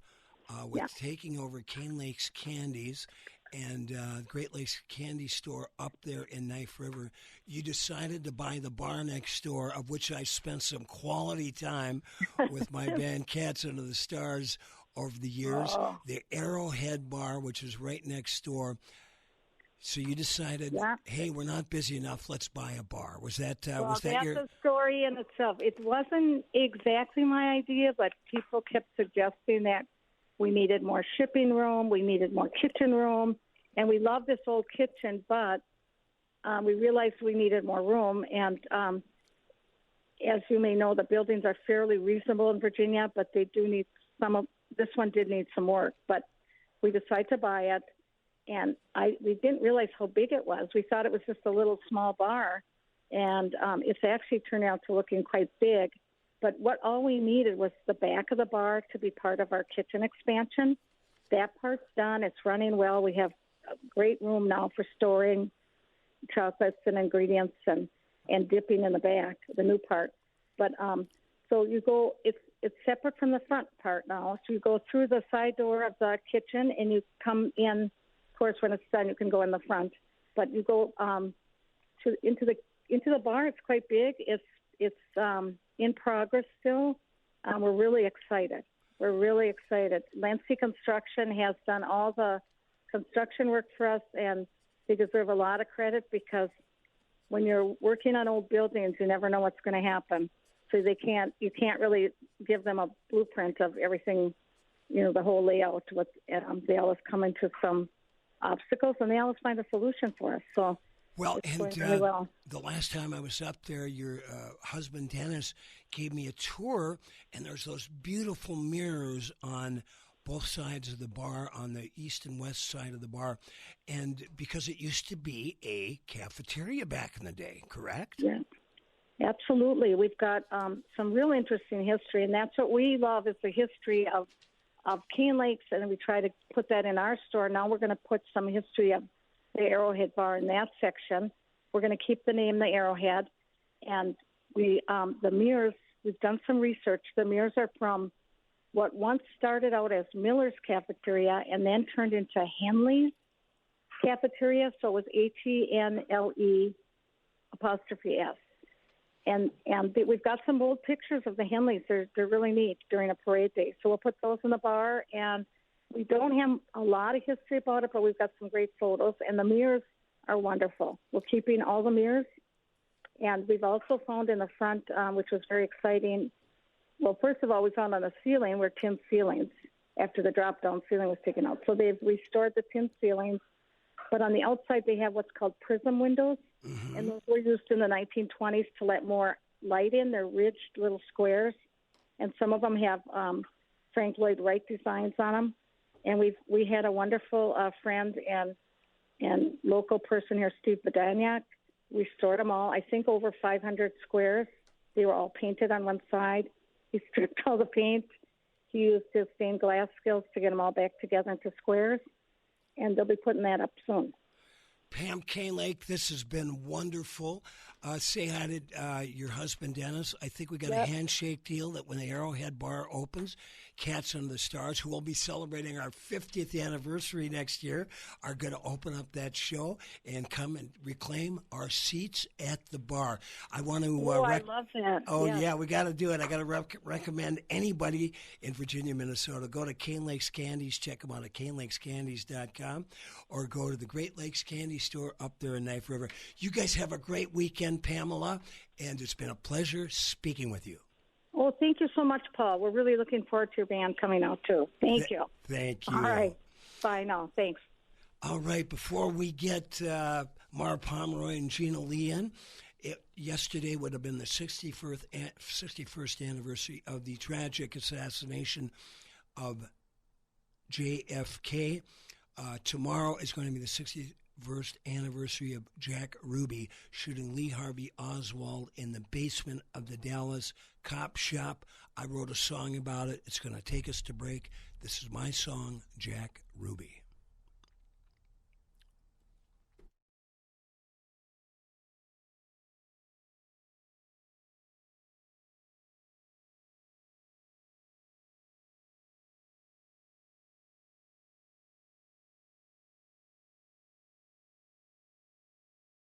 with taking over Cane Lakes Candies and Great Lakes Candy Store up there in Knife River, you decided to buy the bar next door, of which I spent some quality time with my band Cats Under the Stars over the years. The Arrowhead Bar, which is right next door. So you decided, hey, we're not busy enough. Let's buy a bar. Was that that's your? a story in itself. It wasn't exactly my idea, but people kept suggesting that we needed more shipping room, we needed more kitchen room, and we love this old kitchen, but we realized we needed more room. And as you may know, the buildings are fairly reasonable in Virginia, but they do need this one did need some work. But we decided to buy it. And we didn't realize how big it was. We thought it was just a little small bar, and it's actually turned out to looking quite big. But all we needed was the back of the bar to be part of our kitchen expansion. That part's done. It's running well. We have a great room now for storing chocolates and ingredients and dipping in the back, the new part. But so you go. It's separate from the front part now. So you go through the side door of the kitchen, and you come in. Of course, when it's done, you can go in the front, but you go into the bar. It's quite big. It's in progress still. We're really excited. Lansky Construction has done all the construction work for us, and they deserve a lot of credit because when you're working on old buildings, you never know what's going to happen. So you can't really give them a blueprint of everything, the whole layout. They always come into some obstacles, and they always find a solution for us. So it's going really well. The last time I was up there, your husband Dennis gave me a tour, and there's those beautiful mirrors on both sides of the bar, on the east and west side of the bar, and because it used to be a cafeteria back in the day, correct? Yeah, absolutely. We've got some real interesting history, and that's what we love is the history of Cane Lakes, and we try to put that in our store. Now we're going to put some history of the Arrowhead Bar in that section. We're going to keep the name the Arrowhead, and the mirrors, we've done some research. The mirrors are from what once started out as Miller's Cafeteria and then turned into Henley's Cafeteria, so it was HENLE''S. And we've got some old pictures of the Henleys. They're really neat during a parade day. So we'll put those in the bar. And we don't have a lot of history about it, but we've got some great photos. And the mirrors are wonderful. We're keeping all the mirrors. And we've also found in the front, which was very exciting. Well, first of all, we found on the ceiling were tin ceilings after the drop-down ceiling was taken out. So they've restored the tin ceilings. But on the outside, they have what's called prism windows. Mm-hmm. And those were used in the 1920s to let more light in. They're ridged little squares, and some of them have Frank Lloyd Wright designs on them. And we had a wonderful friend and local person here, Steve Badaniak, restored them all. I think over 500 squares. They were all painted on one side. He stripped all the paint. He used his stained glass skills to get them all back together into squares, and they'll be putting that up soon. Pam Cane Lake, this has been wonderful. Say hi to your husband, Dennis. I think we got a handshake deal that when the Arrowhead Bar opens, Cats Under the Stars, who will be celebrating our 50th anniversary next year, are going to open up that show and come and reclaim our seats at the bar. I want to. I love that. Oh, yeah, we got to do it. I got to recommend anybody in Virginia, Minnesota. Go to Cane Lakes Candies. Check them out at CaneLakesCandies.com, or go to the Great Lakes Candy Store up there in Knife River. You guys have a great weekend, Pamela, and it's been a pleasure speaking with you. Oh, thank you so much, Paul. We're really looking forward to your band coming out, too. Thank you. Thank you. All right. Bye now. Thanks. All right. Before we get Mara Pomeroy and Gina Lee in, yesterday would have been the 61st anniversary of the tragic assassination of JFK. Tomorrow is going to be the 21st anniversary of Jack Ruby shooting Lee Harvey Oswald in the basement of the Dallas cop shop. I wrote a song about it. It's going to take us to break. This is my song, Jack Ruby.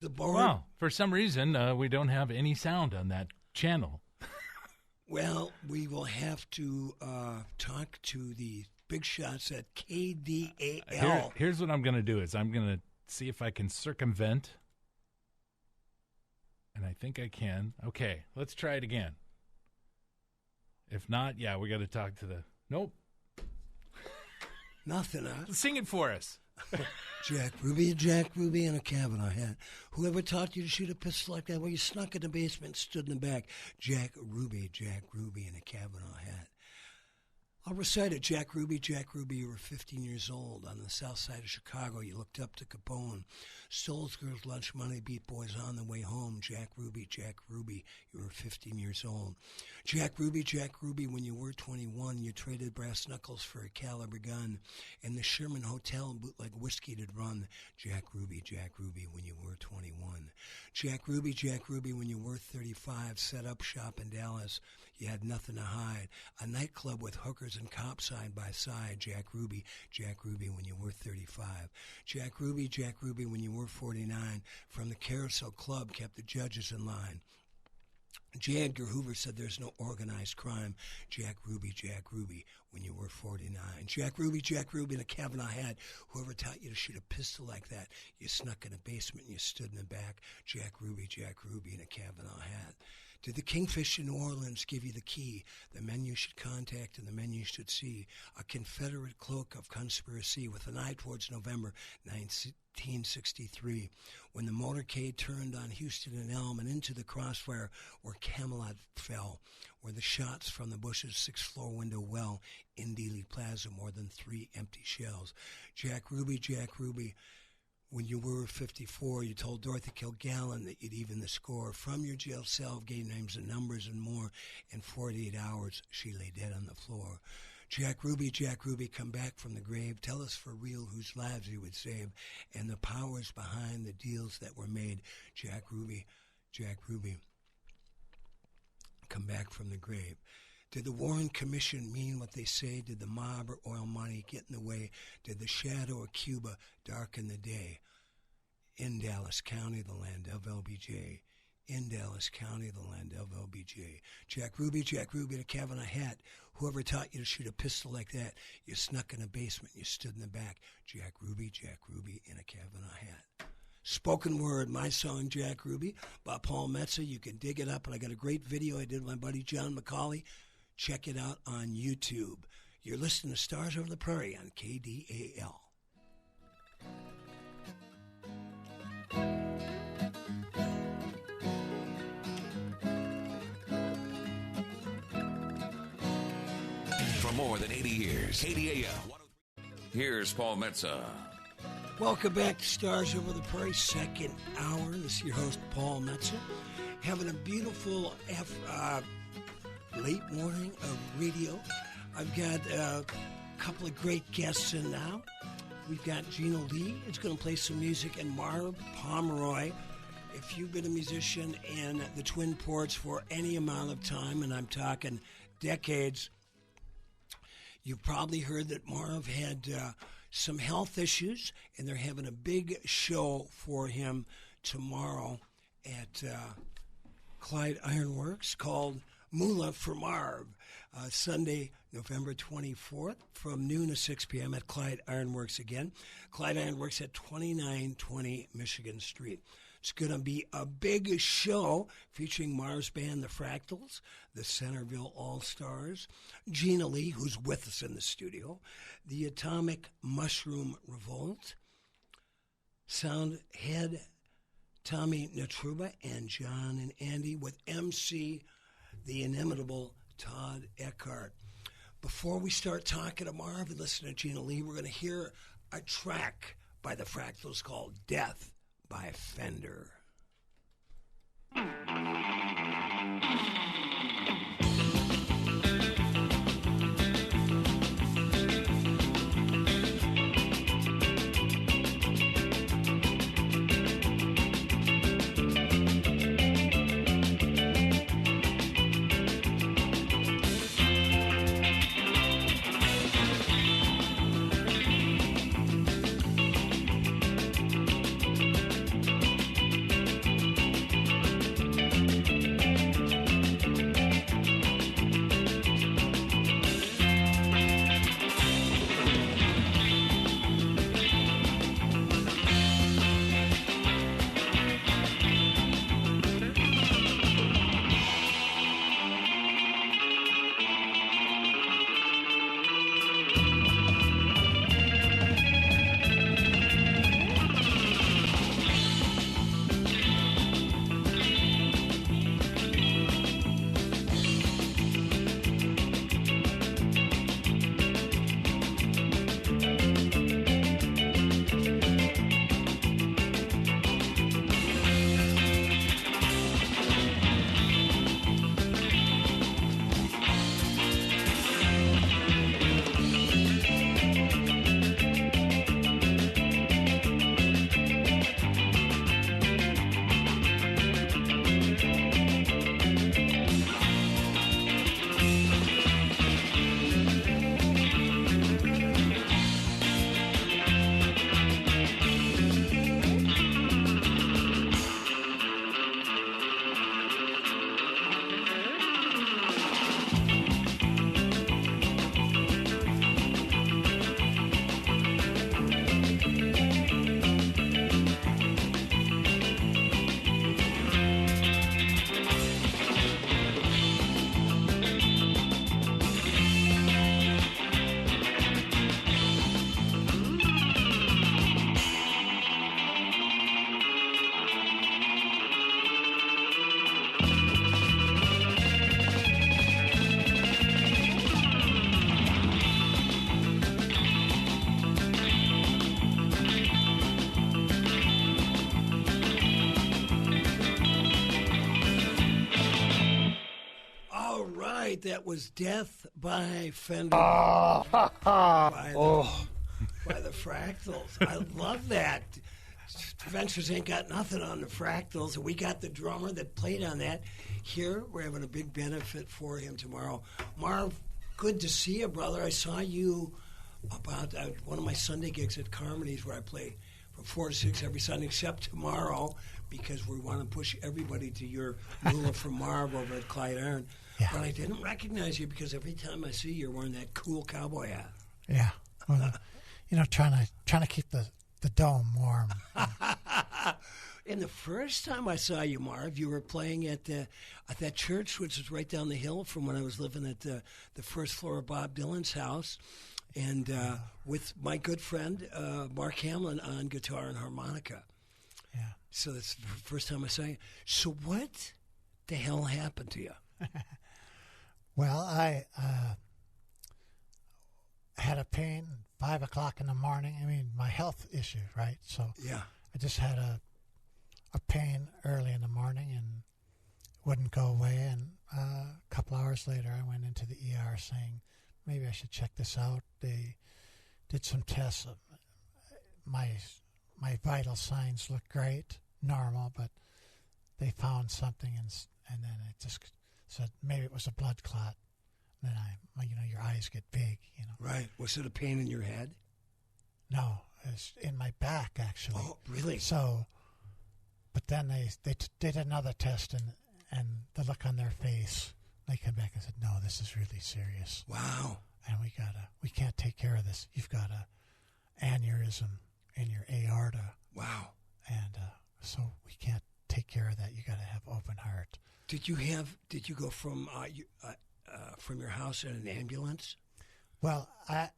The board. Wow. For some reason, we don't have any sound on that channel. Well, we will have to talk to the big shots at KDAL. Here's what I'm going to do is I'm going to see if I can circumvent. And I think I can. Okay, let's try it again. If not, yeah, we got to talk to the... Nope. Nothing, huh? Sing it for us. Jack Ruby in a Kavanaugh hat. Whoever taught you to shoot a pistol like that? Well, you snuck in the basement and stood in the back. Jack Ruby in a Kavanaugh hat. I'll recite it. Jack Ruby, you were 15 years old. On the south side of Chicago, you looked up to Capone. Stole girls' lunch money, beat boys on the way home. Jack Ruby, you were 15 years old. Jack Ruby, when you were 21, you traded brass knuckles for a caliber gun. In the Sherman Hotel, bootleg whiskey did run. Jack Ruby, when you were 21. Jack Ruby, when you were 35, set up shop in Dallas. You had nothing to hide. A nightclub with hookers and cops side by side. Jack Ruby, when you were 35. Jack Ruby, when you were 49. From the Carousel Club, kept the judges in line. J. Edgar Hoover said there's no organized crime. Jack Ruby, when you were 49. Jack Ruby in a Kavanaugh hat. Whoever taught you to shoot a pistol like that? You snuck in a basement and you stood in the back. Jack Ruby in a Kavanaugh hat. Did the Kingfish in New Orleans give you the key? The men you should contact and the men you should see. A Confederate cloak of conspiracy with an eye towards November 1963, when the motorcade turned on Houston and Elm and into the crossfire where Camelot fell, where the shots from the Bush's sixth-floor window well in Dealey Plaza, more than 3 empty shells. Jack Ruby, when you were 54, you told Dorothy Kilgallen that you'd even the score. From your jail cell, gave names and numbers and more. In 48 hours, she lay dead on the floor. Jack Ruby, come back from the grave. Tell us for real whose lives you would save and the powers behind the deals that were made. Jack Ruby, come back from the grave. Did the Warren Commission mean what they say? Did the mob or oil money get in the way? Did the shadow of Cuba darken the day? In Dallas County, the land of LBJ. In Dallas County, the land of LBJ. Jack Ruby in a Kavanaugh hat. Whoever taught you to shoot a pistol like that? You snuck in a basement, you stood in the back. Jack Ruby in a Kavanaugh hat. Spoken word, my song, Jack Ruby, by Paul Metsa. You can dig it up, and I got a great video I did with my buddy John McCauley. Check it out on YouTube. You're listening to Stars Over the Prairie on KDAL. For more than 80 years, KDAL. Here's Paul Metsa. Welcome back to Stars Over the Prairie, second hour. This is your host, Paul Metsa. Having a beautiful late morning of radio. I've got a couple of great guests in now. We've got Gina Lee. It's going to play some music, and Marv Pomeroy. If you've been a musician in the Twin Ports for any amount of time, and I'm talking decades, you've probably heard that Marv had some health issues, and they're having a big show for him tomorrow at Clyde Ironworks called Moolah for Marv, Sunday, November 24th, from noon to 6 p.m. at Clyde Ironworks again. Clyde Ironworks at 2920 Michigan Street. It's going to be a big show featuring Marv's band, the Fractals, the Centerville All-Stars, Gina Lee, who's with us in the studio, the Atomic Mushroom Revolt, Soundhead, Tommy Natruba, and John and Andy, with MC, the inimitable Todd Eckhart. Before we start talking to Marv and listen to Gina Lee, we're going to hear a track by the Fractals called Death by Fender. That was Death by Fender by the Fractals. I love that. Ventures ain't got nothing on the Fractals. We got the drummer that played on that. Here, we're having a big benefit for him tomorrow. Marv, good to see you, brother. I saw you about one of my Sunday gigs at Carmody's where I play from 4 to 6 every Sunday, except tomorrow, because we want to push everybody to your Lula from Marv over at Clyde Iron. Yeah. But I didn't recognize you because every time I see you, you're wearing that cool cowboy hat. Yeah, well, trying to keep the dome warm. And the first time I saw you, Marv, you were playing at that church, which is right down the hill from when I was living at the first floor of Bob Dylan's house, and with my good friend Mark Hamlin on guitar and harmonica. Yeah. So that's the first time I saw you. So what the hell happened to you? Well, I had a pain 5 o'clock in the morning. I mean, my health issue, right? So yeah, I just had a pain early in the morning and wouldn't go away. And a couple hours later, I went into the ER saying, maybe I should check this out. They did some tests. My vital signs look great, normal, but they found something, and then it just said maybe it was a blood clot. And then your eyes get big, Right. Was it a pain in your head? No, it's in my back, actually. Oh, really? So, but then they did another test, and the look on their face, they come back and said, no, this is really serious. Wow. And we can't take care of this. You've got a aneurysm in your aorta. Wow. And so we can't take care of that. You got to have open heart. Did you go from your house in an ambulance? Well, I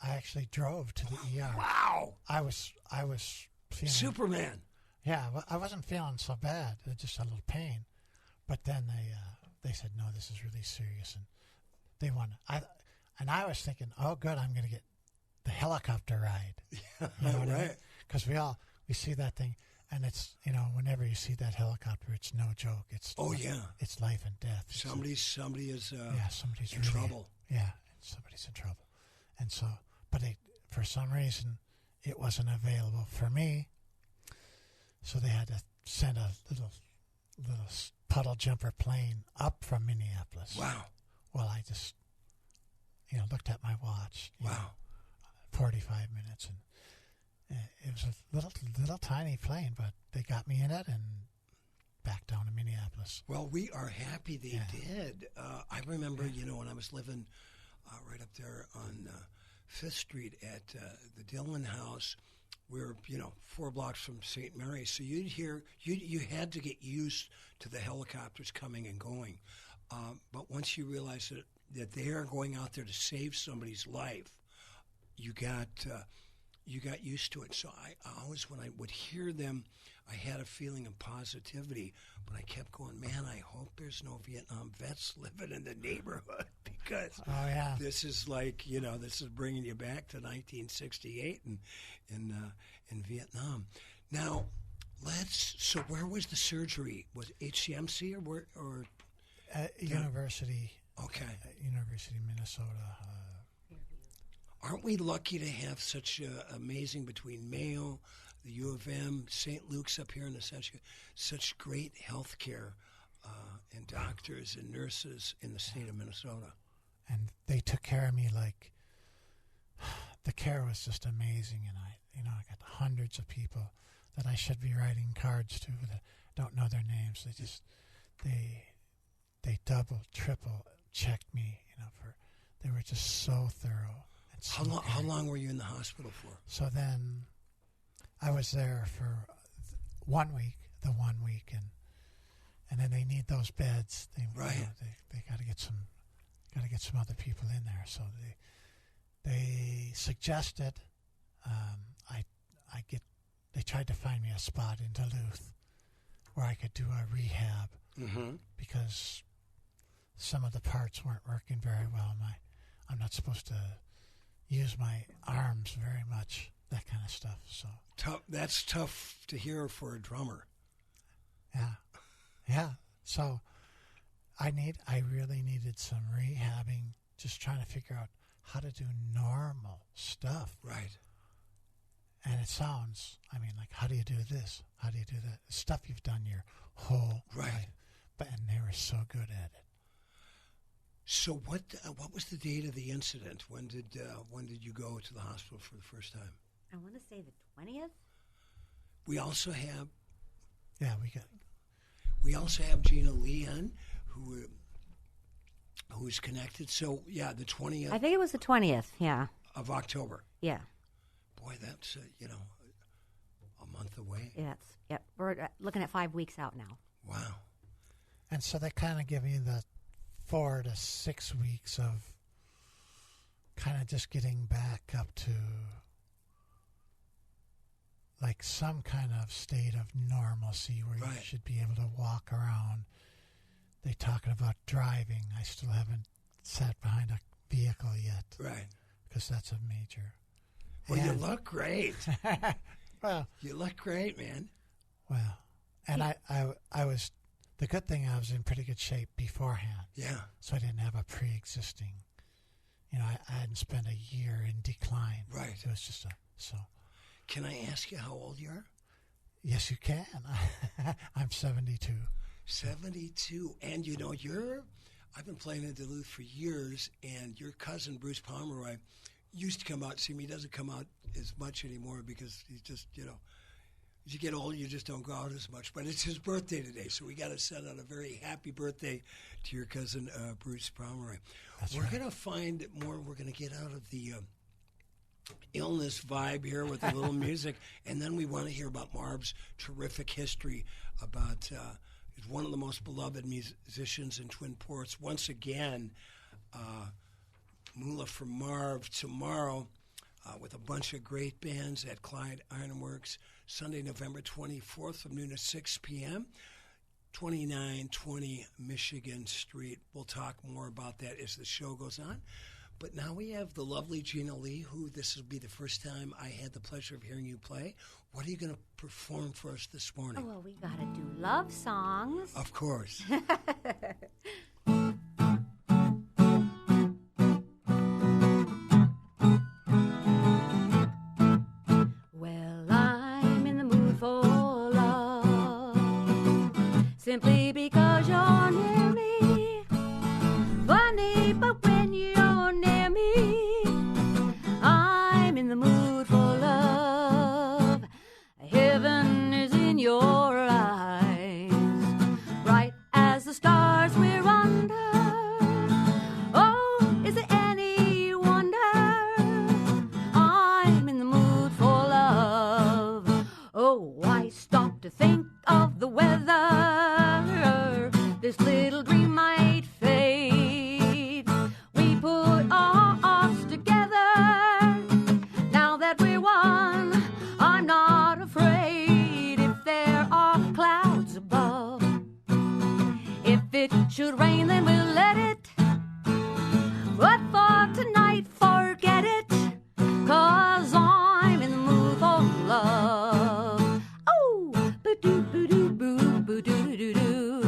actually drove to the ER. Wow. I was feeling Superman. Yeah, I wasn't feeling so bad. Just a little pain, but then they said, no, this is really serious, and they want. I was thinking, oh, good, I'm going to get the helicopter ride. You know what I mean? Because we see that thing, and it's, you know, whenever you see that helicopter, it's no joke. It's it's life and death. Somebody is somebody's in trouble. Yeah, somebody's in trouble, and so, but for some reason, it wasn't available for me. So they had to send a little puddle jumper plane up from Minneapolis. Wow. Well, I just, you know, looked at my watch. Wow. 45 minutes, and it was a little tiny plane, but they got me in it and back down to Minneapolis. Well, we are happy they did. I remember, you know, when I was living right up there on 5th Street at the Dillon House, we're, you know, 4 blocks from St. Mary's, so you'd hear, you had to get used to the helicopters coming and going. But once you realize that they are going out there to save somebody's life, you got used to it. So I always, when I would hear them, I had a feeling of positivity, but I kept going, man, I hope there's no Vietnam vets living in the neighborhood, because this is like, you know, this is bringing you back to 1968 in Vietnam. Now, so where was the surgery? Was HCMC or University? Okay. University of Minnesota. Aren't we lucky to have such amazing, between Mayo, the U of M, St. Luke's up here in the Century, such great health care and doctors and nurses in the state of Minnesota. And they took care of me like, the care was just amazing. And I got hundreds of people that I should be writing cards to that don't know their names. They double, triple checked me, you know, they were just so thorough. How long were you in the hospital for? So then I was there for 1 week, and then they need those beds. They got to get some other people in there. So they suggested they tried to find me a spot in Duluth where I could do a rehab because some of the parts weren't working very well. I'm not supposed to use my arms very much, that kind of stuff. So that's tough to hear for a drummer. Yeah. So I really needed some rehabbing, just trying to figure out how to do normal stuff. Right. And it sounds, like, how do you do this? How do you do that? Stuff you've done your whole life. And they were so good at it. So what was the date of the incident? When did you go to the hospital for the first time? I want to say the 20th. We also have. Yeah, we also have Gina Leon, who's connected. So yeah, the 20th. I think it was the 20th. Yeah. Of October. Yeah. Boy, that's a month away. Yep. We're looking at 5 weeks out now. Wow. And so they kind of give you the 4 to 6 weeks of kind of just getting back up to like some kind of state of normalcy where you should be able to walk around. They're talking about driving. I still haven't sat behind a vehicle yet. Right. Because that's a major. Well, you look great. Well, you look great, man. Well, and I was, the good thing, I was in pretty good shape beforehand. Yeah. So I didn't have a pre-existing, I hadn't spent a year in decline. Right. It was just so. Can I ask you how old you are? Yes, you can. I'm 72. 72. And I've been playing in Duluth for years, and your cousin, Bruce Pomeroy, used to come out and see me. He doesn't come out as much anymore because he's just, as you get older, you just don't go out as much. But it's his birthday today, so we got to send out a very happy birthday to your cousin, Bruce Pomeroy. We're going to find more. We're going to get out of the illness vibe here with a little music, and then we want to hear about Marv's terrific history about he's one of the most beloved musicians in Twin Ports. Once again, Moolah for Marv tomorrow with a bunch of great bands at Clyde Ironworks, Sunday, November 24th from noon to 6 p.m., 2920 Michigan Street. We'll talk more about that as the show goes on. But now we have the lovely Gina Lee, who this will be the first time I had the pleasure of hearing you play. What are you going to perform for us this morning? Oh, well, we got to do love songs. Of course. Well, I'm in the mood for love, simply because you're near me. Funny, but when you're near me, I'm in the mood for love. Heaven is in your eyes, bright as the stars we're under. Oh, is it any wonder I'm in the mood for love? Oh, I stop to think of the weather. This little dream might fade. We put our hearts together. Now that we're one, I'm not afraid if there are clouds above. If it should rain, then we'll let it. But for tonight, forget it. 'Cause I'm in the mood for love. Oh, ba-doo-ba-doo-boo, ba-doo-doo-doo.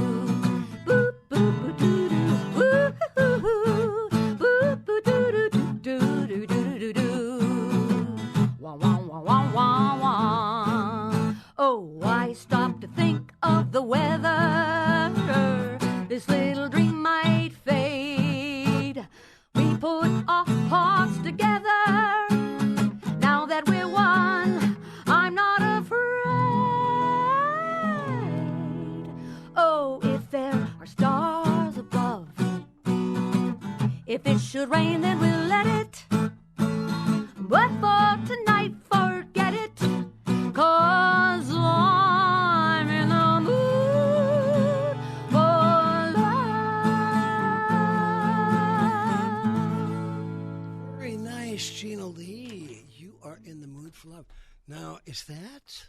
Boo, boo, ba-doo-doo. Woo-hoo-hoo. Boo, ba-doo-doo-doo-doo-doo-doo-doo. Wah, wah, wah, wah, wah, wah. Oh, I stop to think of the weather. This little dream might fade. We put our hearts together. Now that we're one, I'm not afraid. Oh, if there are stars above, if it should rain, then we'll let it. But for tonight, forget it. 'Cause I'm in the mood for love. Very nice, Gina Lee. You are in the mood for love. Now, is that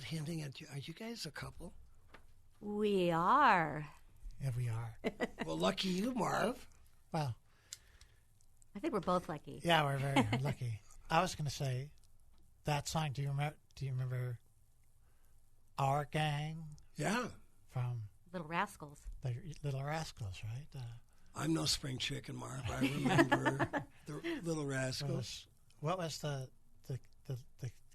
hinting at you? Are you guys a couple? We are. Yeah, we are. Well, lucky you, Marv. Well, I think we're both lucky. yeah, we're very lucky. I was going to say that song. Do you remember Our Gang Yeah. from Little Rascals. the Little Rascals, right? I'm no spring chicken, Marv. I remember the Little Rascals. What was the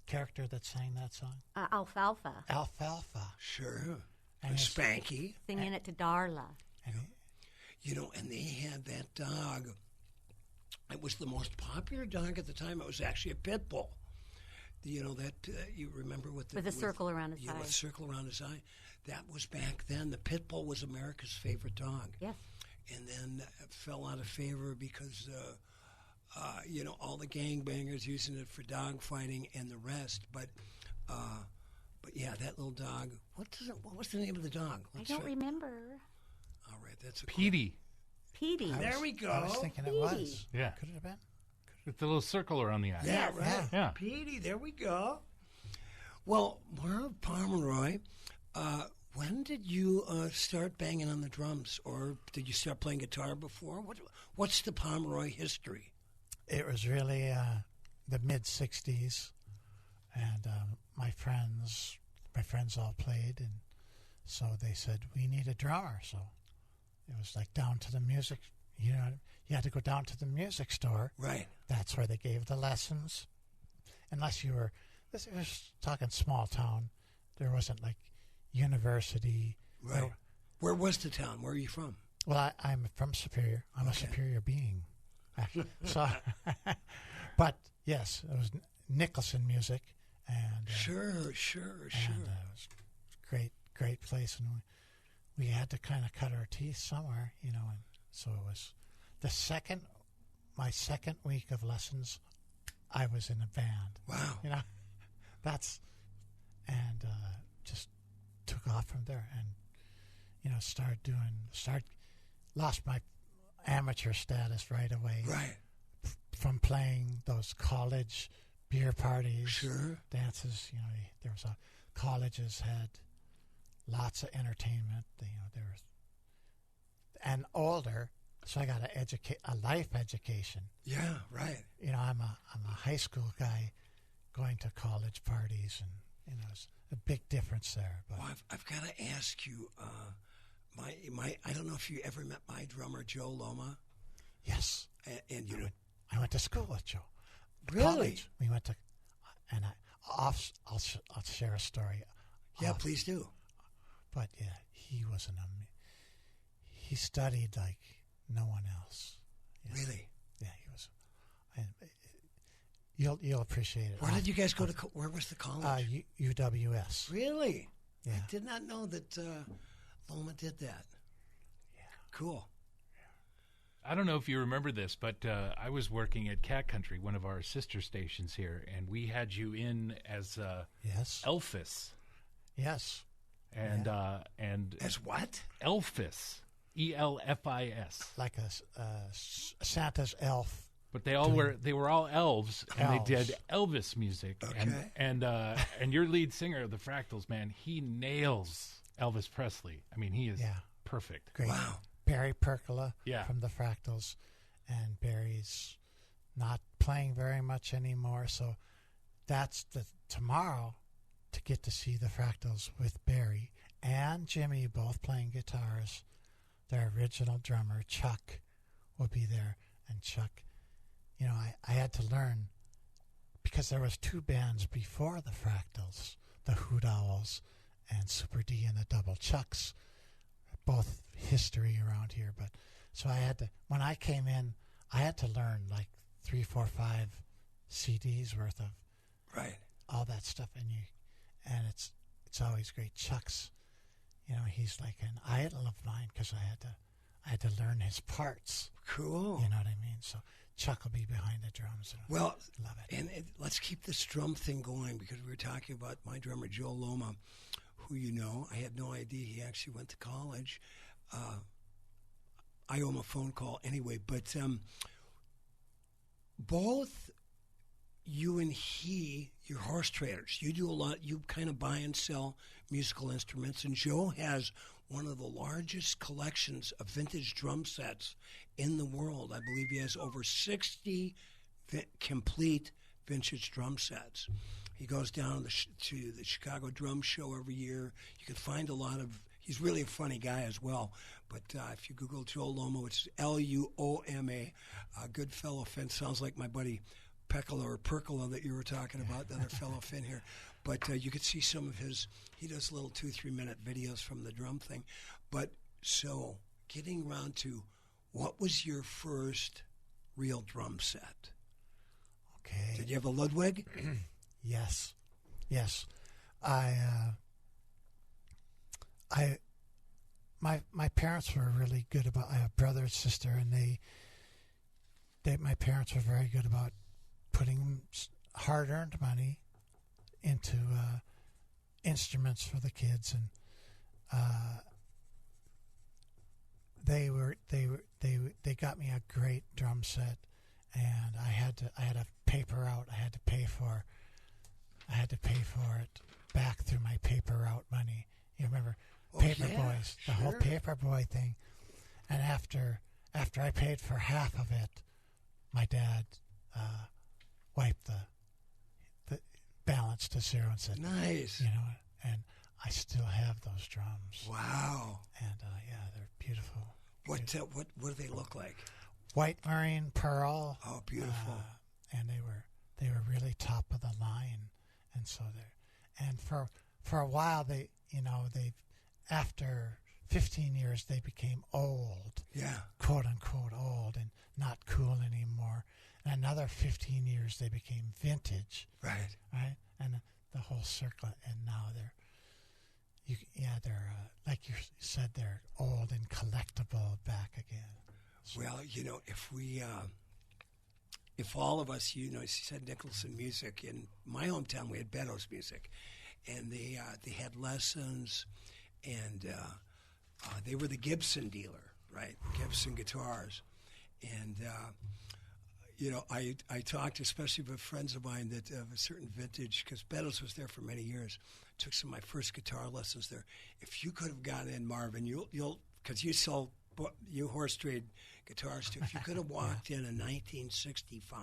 character that sang that song? Alfalfa. Alfalfa. Sure. And And his- Spanky. Singing it to Darla. And And they had that dog. It was the most popular dog at the time. It was actually a pit bull. That you remember with With a circle around his eye. With a circle around his eye. That was back then. The pit bull was America's favorite dog. Yes. And then it fell out of favor because, all the gangbangers using it for dog fighting and the rest. But yeah, that little dog. What was the name of the dog? I don't remember. All right, that's a Petey. Petey. There we go. I was thinking it Petey. was. Yeah. Could it have been? With the little circle around the eye. Yeah, Yes. right. Yeah. Petey, there we go. Well, Marv Pomeroy, when did you start banging on the drums, or did you start playing guitar before? What's the Pomeroy history? It was really the mid-'60s, and my friends all played, and so they said, we need a drummer. So it was like down to the music, you had to go down to the music store. Right. That's where they gave the lessons. Unless you were, this was talking small town. There wasn't like university. Right. Where was the town? Where are you from? Well, I'm from Superior. I'm a Superior being, actually. So, but yes, it was Nicholson music, and Sure. and, it was great place, and we had to kind of cut our teeth somewhere, and so it was my second week of lessons. I was in a band. Wow. Just took off from there, and lost my amateur status right away. Right. From playing those college beer parties, Sure. dances. There was colleges had lots of entertainment. There was, and older, So I got a life education. Yeah, right. You know, I'm a high school guy going to college parties, and you know, it's a big difference there. But Well, I've got to ask you, my I don't know if you ever met my drummer Joe Loma. yes, And you know, I went to school with Joe. Really? College. We went to, and I'll share a story. yeah, please do. But yeah, he was he studied like no one else. Yeah. Really? Yeah, he was. And you'll appreciate it. Where did you guys go to? Where was the college? UWS. Really? Yeah. I did not know that Loma did that. Yeah. Cool. I don't know if you remember this, but I was working at Cat Country, one of our sister stations here, and we had you in as Yes. Elvis. Yes. And As what? Elvis, ELFIS. Like a Santa's elf. But they were all elves, and they did Elvis music. Okay. And your lead singer, the Fractals, man, he nails Elvis Presley. I mean, he is perfect. Great. Wow. Barry Percola Yeah. from the Fractals, and Barry's not playing very much anymore. So that's tomorrow to get to see the Fractals with Barry and Jimmy both playing guitars. Their original drummer Chuck will be there, and Chuck, you know, I had to learn because there was two bands before the Fractals, the Hoot Owls and Super D and the Double Chucks. Both history around here, but so I had to, when I came in, I had to learn like 3, 4, 5 CDs worth of all that stuff, and it's always great. Chuck's, you know, he's like an idol of mine because I had to learn his parts. Cool. You know what I mean? So Chuck will be behind the drums. And Well, love it. and let's keep this drum thing going because we were talking about my drummer Joe Loma, who you know. I had no idea he actually went to college. I owe him a phone call anyway, but both you and he, you're horse traders. You do a lot. You kind of buy and sell musical instruments, and Joe has one of the largest collections of vintage drum sets in the world. I believe he has over 60 complete vintage drum sets. He goes down to the Chicago Drum Show every year. You can find a lot of. He's really a funny guy as well. But if you Google Joe Loma, it's Luma, good fellow Finn. Sounds like my buddy Pecola or Percola that you were talking about, the other fellow Finn here. But you could see some of his. He does little 2-3 minute videos from the drum thing. But so getting around to what was your first real drum set? Okay. Did you have a Ludwig? Yes. My parents were really good about. I have a brother and sister, and my parents were very good about putting hard-earned money into instruments for the kids, and they got me a great drum set, and I had a paper route. I had to pay for it back through my paper route money. You remember Paper Boys, the whole Paper Boy thing. And after I paid for half of it, my dad wiped the balance to zero and said, "Nice." You know, and I still have those drums. Wow. And they're beautiful. What do they look like? White marine pearl. Oh, beautiful. And they were really top of the line, and so for a while they after 15 years they became old, quote unquote old, and not cool anymore. And another 15 years they became vintage, right, and the whole circle. And now they're like you said, they're old and collectible back again. So, well, you know, if all of us, you know, she said Nicholson Music. In my hometown, we had Beddoes Music, and they had lessons, and they were the Gibson dealer, right? Gibson guitars, and you know, I talked especially with friends of mine that of a certain vintage, because Beddoes was there for many years. Took some of my first guitar lessons there. If you could have gotten in, Marvin, you'll because you sell you horse trade guitars too. If you could have walked in 1965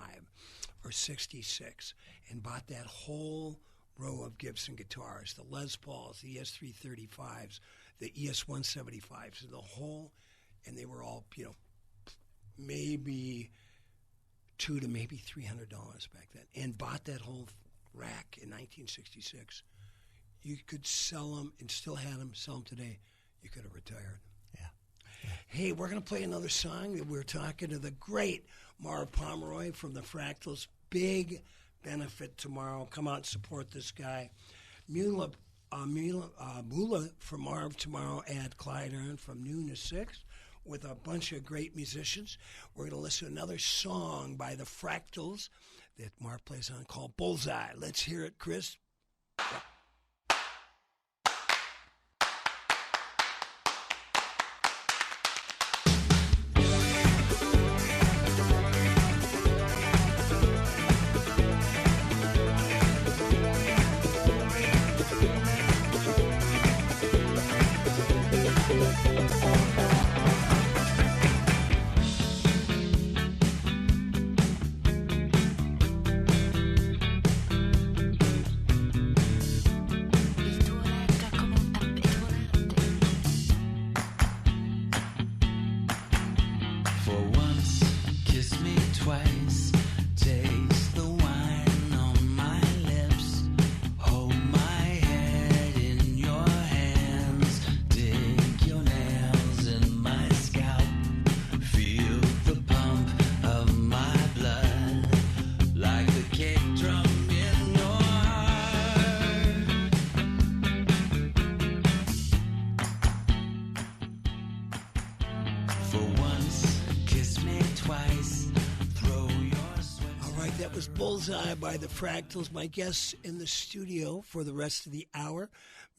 or 66 and bought that whole row of Gibson guitars, the Les Pauls, the ES335s, the ES175s, and they were all, maybe $200 to maybe $300 back then, and bought that whole rack in 1966, you could sell them and still had them, sell them today. You could have retired. Yeah. Hey, we're going to play another song. We're talking to the great Marv Pomeroy from the Fractals. Big benefit tomorrow. Come out and support this guy. Mula from Marv tomorrow at Clyde Earn from noon to 6 with a bunch of great musicians. We're going to listen to another song by the Fractals that Marv plays on called Bullseye. Let's hear it, Chris. Bullseye by the Fractals. My guests in the studio for the rest of the hour,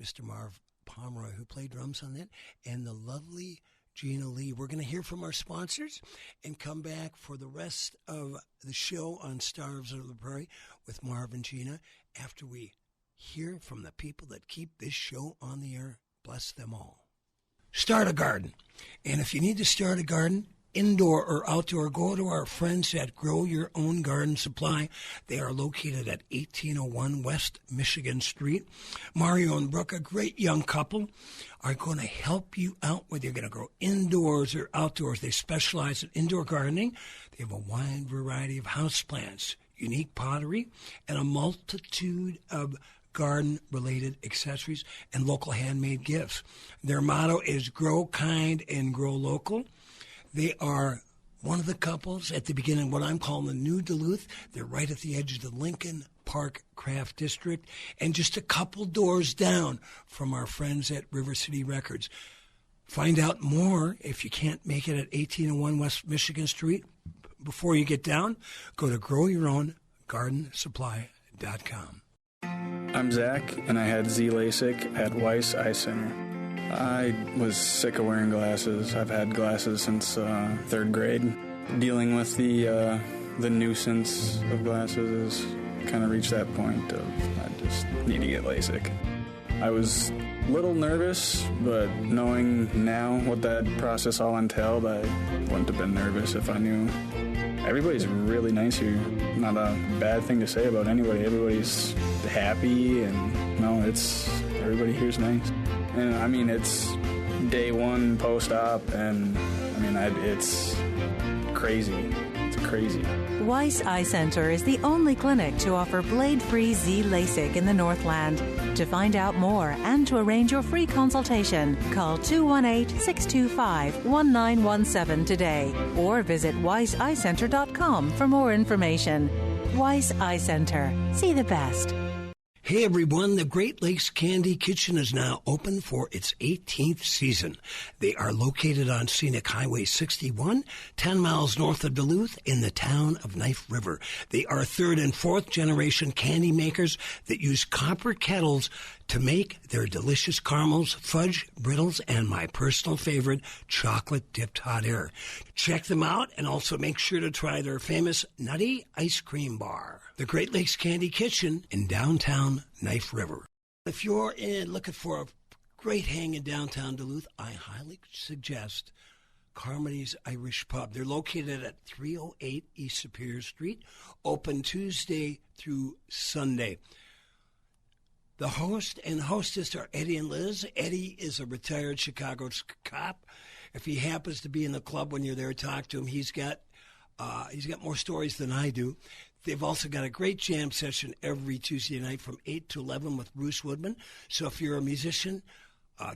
Mr. Marv Pomeroy, who played drums on that, and the lovely Gina Lee. We're going to hear from our sponsors and come back for the rest of the show on Stars Over the Prairie with Marv and Gina after we hear from the people that keep this show on the air. Bless them all. Start a garden. And if you need to start a garden, indoor or outdoor, go to our friends at Grow Your Own Garden Supply. They are located at 1801 West Michigan Street. Mario and Brooke, a great young couple, are going to help you out whether you're going to grow indoors or outdoors. They specialize in indoor gardening. They have a wide variety of houseplants, unique pottery, and a multitude of garden-related accessories and local handmade gifts. Their motto is grow kind and grow local. They are one of the couples at the beginning, what I'm calling the New Duluth. They're right at the edge of the Lincoln Park Craft District and just a couple doors down from our friends at River City Records. Find out more if you can't make it at 1801 West Michigan Street. Before you get down, go to growyourowngardensupply.com. I'm Zach, and I had Z LASIK at Weiss Eye Center. I was sick of wearing glasses. I've had glasses since third grade. Dealing with the nuisance of glasses has kind of reached that point of I just need to get LASIK. I was a little nervous, but knowing now what that process all entailed, I wouldn't have been nervous if I knew. Everybody's really nice here. Not a bad thing to say about anybody. Everybody's happy, and everybody here's nice. And I mean, it's day one post-op, and I mean, it's crazy. It's crazy. Weiss Eye Center is the only clinic to offer blade-free Z LASIK in the Northland. To find out more and to arrange your free consultation, call 218-625-1917 today or visit weisseyecenter.com for more information. Weiss Eye Center. See the best. Hey everyone, the Great Lakes Candy Kitchen is now open for its 18th season. They are located on Scenic Highway 61, 10 miles north of Duluth in the town of Knife River. They are third and fourth generation candy makers that use copper kettles to make their delicious caramels, fudge, brittles, and my personal favorite, chocolate-dipped hot air. Check them out and also make sure to try their famous Nutty Ice Cream Bar. The Great Lakes Candy Kitchen in downtown Knife River. If you're looking for a great hang in downtown Duluth, I highly suggest Carmody's Irish Pub. They're located at 308 East Superior Street, open Tuesday through Sunday. The host and hostess are Eddie and Liz. Eddie is a retired Chicago cop. If he happens to be in the club when you're there, talk to him. He's got more stories than I do. They've also got a great jam session every Tuesday night from 8 to 11 with Bruce Woodman. So if you're a musician,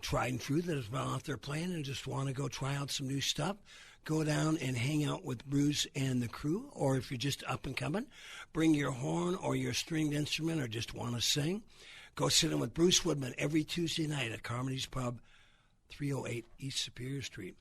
tried and true, that has been out there playing and just want to go try out some new stuff, go down and hang out with Bruce and the crew. Or if you're just up and coming, bring your horn or your stringed instrument or just want to sing. Go sit in with Bruce Woodman every Tuesday night at Carmody's Pub, 308 East Superior Street.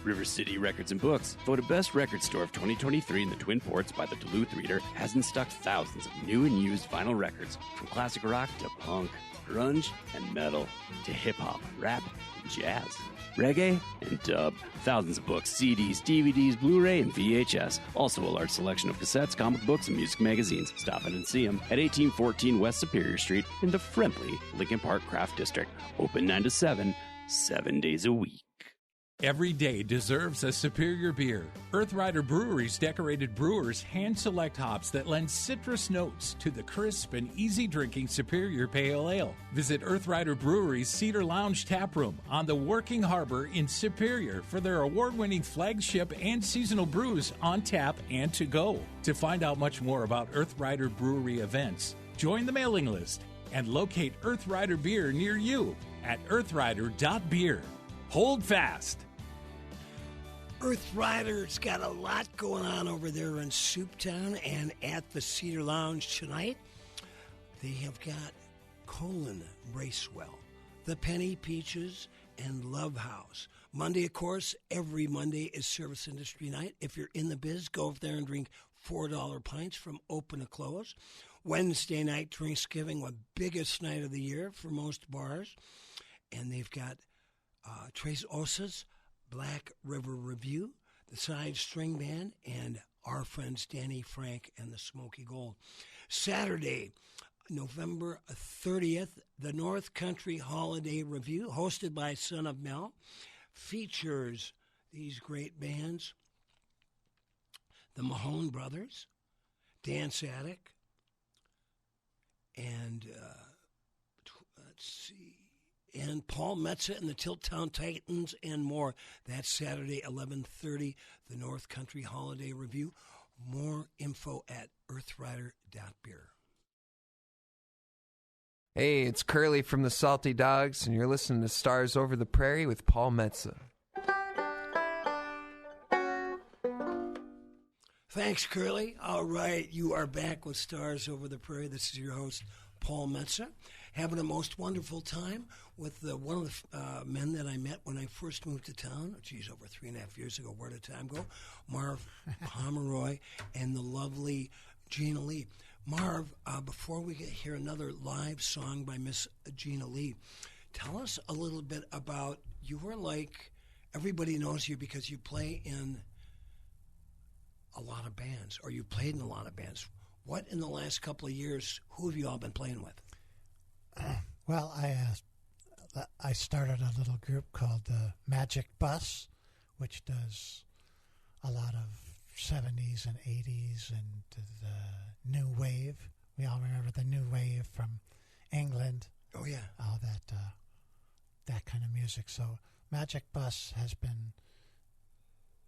River City Records and Books, voted best record store of 2023 in the Twin Ports by the Duluth Reader, has in stock thousands of new and used vinyl records, from classic rock to punk, grunge and metal, to hip-hop, rap, and jazz, reggae and dub. Thousands of books, CDs, DVDs, Blu-ray, and VHS. Also a large selection of cassettes, comic books, and music magazines. Stop in and see them at 1814 West Superior Street in the friendly Lincoln Park Craft District. Open 9 to 7, 7 days a week. Every day deserves a superior beer. Earth Rider Brewery's decorated brewers hand-select hops that lend citrus notes to the crisp and easy-drinking Superior Pale Ale. Visit Earth Rider Brewery's Cedar Lounge Tap Room on the Working Harbor in Superior for their award-winning flagship and seasonal brews on tap and to go. To find out much more about Earth Rider Brewery events, join the mailing list and locate Earth Rider beer near you at earthrider.beer. Hold fast. Earth Rider's got a lot going on over there in Souptown, and at the Cedar Lounge tonight, they have got Colin Bracewell, the Penny Peaches, and Love House. Monday, of course, every Monday is Service Industry Night. If you're in the biz, go over there and drink $4 pints from open to close. Wednesday night, Drinksgiving, the biggest night of the year for most bars. And they've got Trace Osa's Black River Review, the Side String Band, and our friends Danny Frank and the Smoky Gold. Saturday, November 30th, the North Country Holiday Review, hosted by Son of Mel, features these great bands: the Mahone Brothers, Dance Attic, and and Paul Metsa and the Tiltown Titans and more. That's Saturday, 11:30, the North Country Holiday Review. More info at earthrider.beer. Hey, it's Curly from the Salty Dogs, and you're listening to Stars Over the Prairie with Paul Metsa. Thanks, Curly. All right, you are back with Stars Over the Prairie. This is your host, Paul Metsa, having a most wonderful time with one of the men that I met when I first moved to town. Over 3.5 years ago. Where did time go? Marv Pomeroy and the lovely Gina Lee. Marv, before we hear another live song by Miss Gina Lee, tell us a little bit about, you were like, everybody knows you because you play in a lot of bands, or you played in a lot of bands. What, in the last couple of years, who have you all been playing with? Well, I started a little group called the Magic Bus, which does a lot of 70s and 80s and the new wave. We all remember the new wave from England. Oh, yeah. All that kind of music. So Magic Bus has been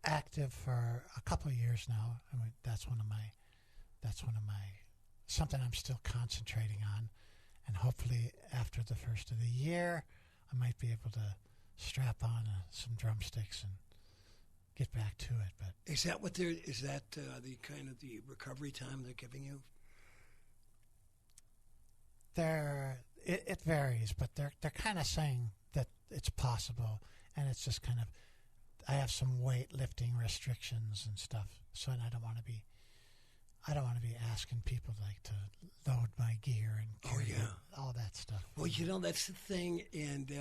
active for a couple of years now. I mean, that's one of my something I'm still concentrating on, and hopefully after the first of the year I might be able to strap on some drumsticks and get back to it. But is that the kind of the recovery time they're giving you? It varies, but they're kind of saying that it's possible, and it's just kind of, I have some weightlifting restrictions and stuff, so I don't want to be asking people to load my gear and carry all that stuff. Well, that's the thing, and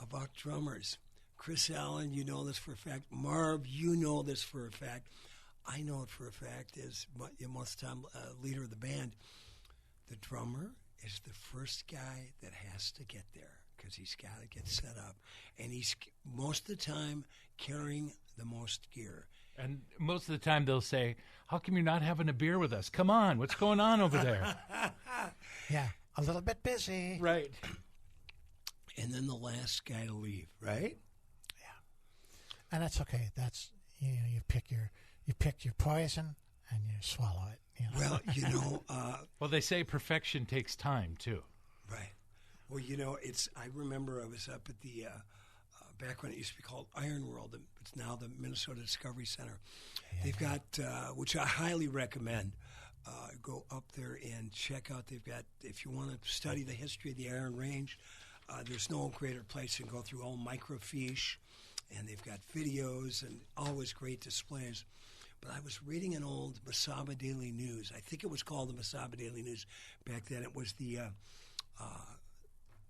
about drummers. Chris Allen, you know this for a fact. Marv, you know this for a fact. I know it for a fact, as most time leader of the band. The drummer is the first guy that has to get there, because he's got to get set up. And he's most of the time carrying the most gear. And most of the time they'll say, how come you're not having a beer with us? Come on, what's going on over there? Yeah, a little bit busy. Right. And then the last guy to leave, right? Yeah. And that's okay. That's, you pick your poison and you swallow it. Well, well, they say perfection takes time, too. Right. Well, I remember I was up at the, back when it used to be called Iron World. It's now the Minnesota Discovery Center. They've got, which I highly recommend, go up there and check out. They've got, if you want to study the history of the Iron Range, there's no greater place than go through all microfiche, and they've got videos and always great displays. But I was reading an old Mesaba Daily News. I think it was called the Mesaba Daily News back then. It was the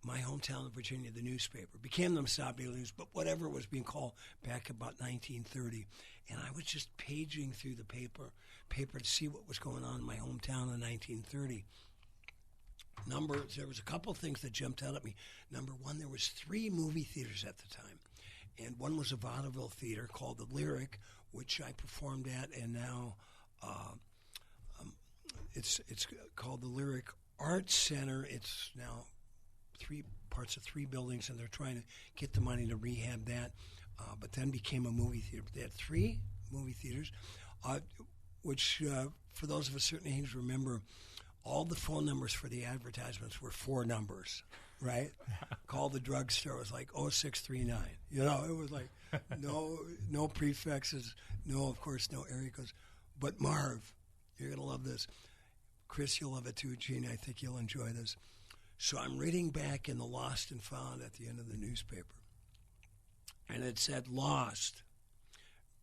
my hometown of Virginia, the newspaper. Became the Mesaba Daily News, but whatever it was being called back about 1930. And I was just paging through the paper to see what was going on in my hometown in 1930. There was a couple things that jumped out at me. Number one, there was 3 movie theaters at the time. And one was a vaudeville theater called the Lyric, which I performed at, and now it's called the Lyric Arts Center. It's now 3 parts of 3 buildings, and they're trying to get the money to rehab that, but then became a movie theater. But they had 3 movie theaters, which for those of a certain age remember, all the phone numbers for the advertisements were 4 numbers, right? Call the drugstore. It was like 0639. It was like no prefixes, of course, no area codes. But Marv, you're going to love this. Chris, you'll love it too. Gene, I think you'll enjoy this. So I'm reading back in the Lost and Found at the end of the newspaper. And it said, Lost,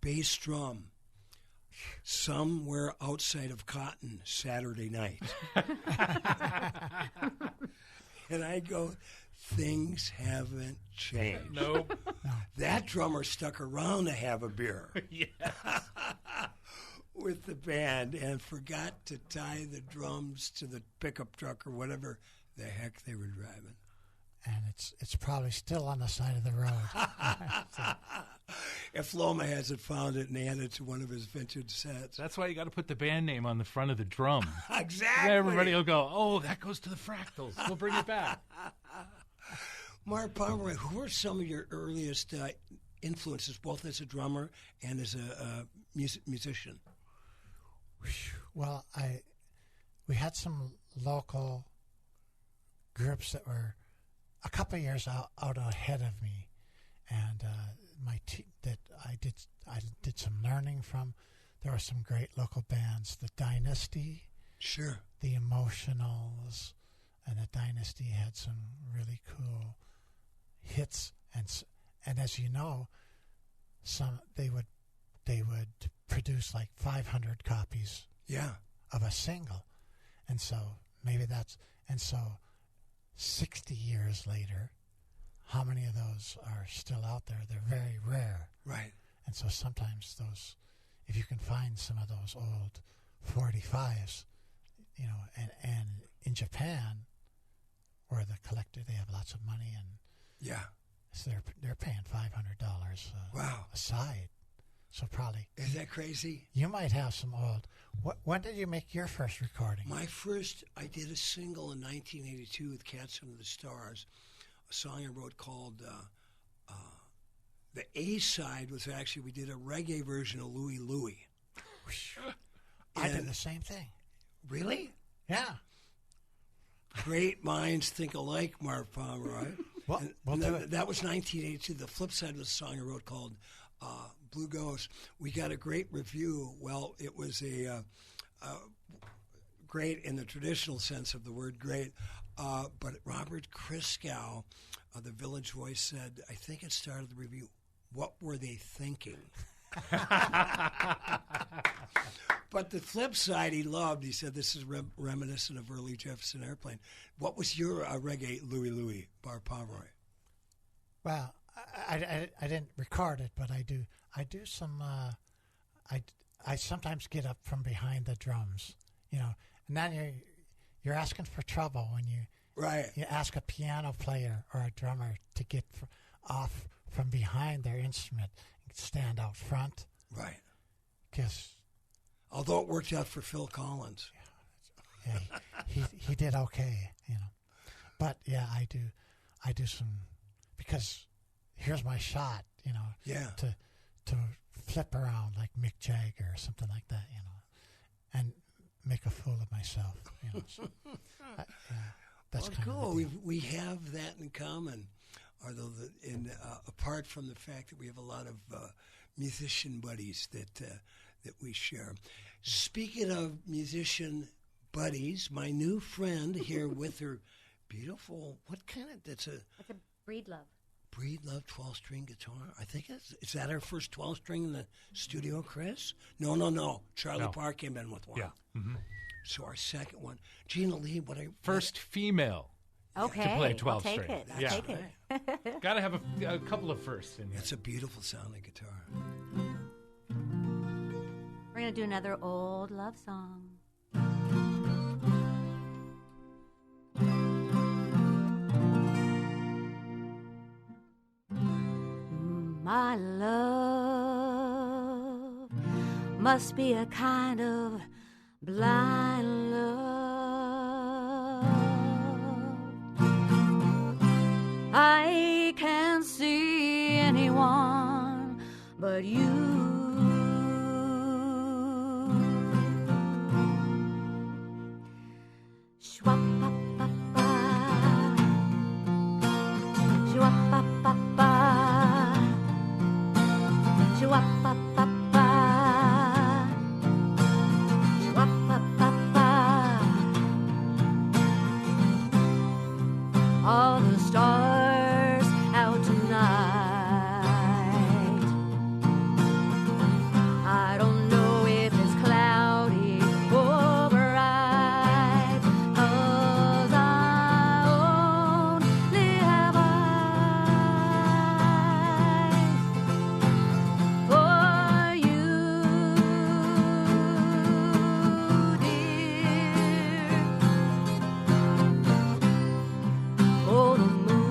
bass drum, somewhere outside of Cotton, Saturday night. And I go, things haven't changed. Nope. That drummer stuck around to have a beer. Yes. With the band and forgot to tie the drums to the pickup truck or whatever the heck they were driving. And it's probably still on the side of the road. If Loma hasn't found it and added it to one of his vintage sets. That's why you got to put the band name on the front of the drum. Exactly. Everybody will go, oh, that goes to the Fractals. We'll bring it back. Mark Pomeroy, who were some of your earliest influences, both as a drummer and as a musician? Well, we had some local groups that were a couple of years out ahead of me, and I did some learning from. There were some great local bands, the Dynasty, sure, the Emotionals, and the Dynasty had some really cool hits, and as you know, they would produce like 500 copies, of a single, and so 60 years later, how many of those are still out there? They're very rare. Right. And so sometimes those, if you can find some of those old 45s, and in Japan, where the collector, they have lots of money, and so they're paying $500 wow. a side. So probably. Is that crazy? You might have some old. When did you make your first recording? My first, I did a single in 1982 with Cats Under the Stars, a song I wrote called, the A side was actually, we did a reggae version of Louie Louie. I did the same thing. Really? Yeah. Great minds think alike, Mark Pomeroy. That was 1982. The flip side was a song I wrote called Blue Ghost. We got a great review. Well, it was a great in the traditional sense of the word great, but Robert Christgau, the Village Voice, said, I think it started the review, what were they thinking? But the flip side he loved, he said, this is reminiscent of early Jefferson Airplane. What was your reggae Louie Louie, Bar Pomeroy? Well, I didn't record it, but I do some. I sometimes get up from behind the drums, and then you're asking for trouble when you Right. You ask a piano player or a drummer to get off from behind their instrument and stand out front. Right. Because although it worked out for Phil Collins. Yeah, he did okay, you know. But yeah, I do some, because here's my shot, you know. Yeah. To flip around like Mick Jagger or something like that, you know, and make a fool of myself, you know. So, that's kind cool. of the deal. We have that in common, although apart from the fact that we have a lot of musician buddies that we share. Speaking of musician buddies, my new friend here with her beautiful, that's a Breedlove. Breedlove 12-string guitar. I think is that our first 12-string in the studio, Chris? No. Charlie Parr came in with one. Yeah. Mm-hmm. So our second one, Gina Lee. First female Okay, to play I'll take 12-string. it. I'll take it. Got to have a couple of firsts in here. It's a beautiful sounding guitar. We're going to do another old love song. My love must be a kind of blind love. I can't see anyone but you. Shwa-pa-pa-pa, shwa-pa-pa-pa, shwa-pa-pa-pa, shwa-pa-pa-pa. All the stars out tonight. I don't know if it's cloudy or bright, 'cause I only have eyes for you, dear. Oh, the moon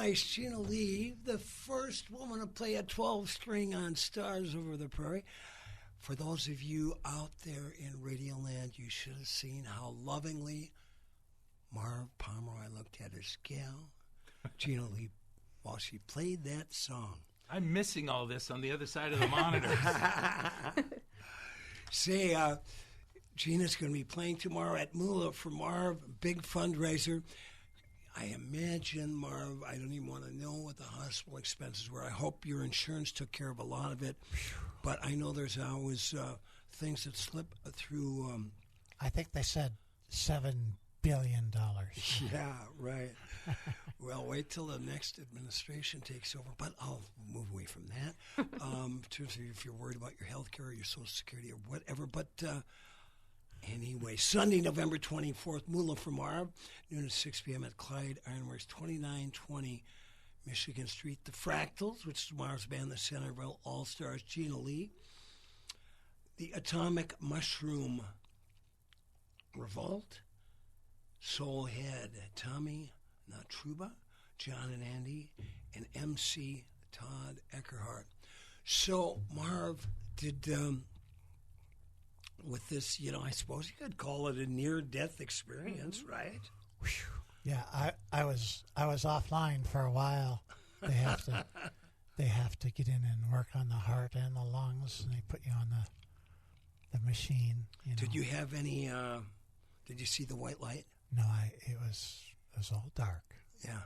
nice. Gina Lee, the first woman to play a 12-string on Stars Over the Prairie. For those of you out there in Radioland, you should have seen how lovingly Marv Pomeroy looked at his gal, Gina Lee, while she played that song. I'm missing all this on the other side of the monitor. Say, Gina's going to be playing tomorrow at Moolah for Marv, big fundraiser. I imagine, Marv, I don't even want to know what the hospital expenses were. I hope your insurance took care of a lot of it. But I know there's always things that slip through. I think they said $7 billion. Yeah, right. Well, wait till the next administration takes over. But I'll move away from that. In terms of if you're worried about your health care or your Social Security or whatever. But anyway, Sunday, November 24th, Moolah for Marv, noon to 6 p.m. at Clyde Ironworks, 2920 Michigan Street. The Fractals, which is tomorrow's band, the Centerville All-Stars, Gina Lee. The Atomic Mushroom Revolt, Soulhead, Tommy Natruba, John and Andy, and MC Todd Eckerhart. So, Marv, did... with this, I suppose you could call it a near-death experience, right? Yeah, I was offline for a while. They have to get in and work on the heart and the lungs, and they put you on the machine. Did you have any? Did you see the white light? No, it was all dark. Yeah,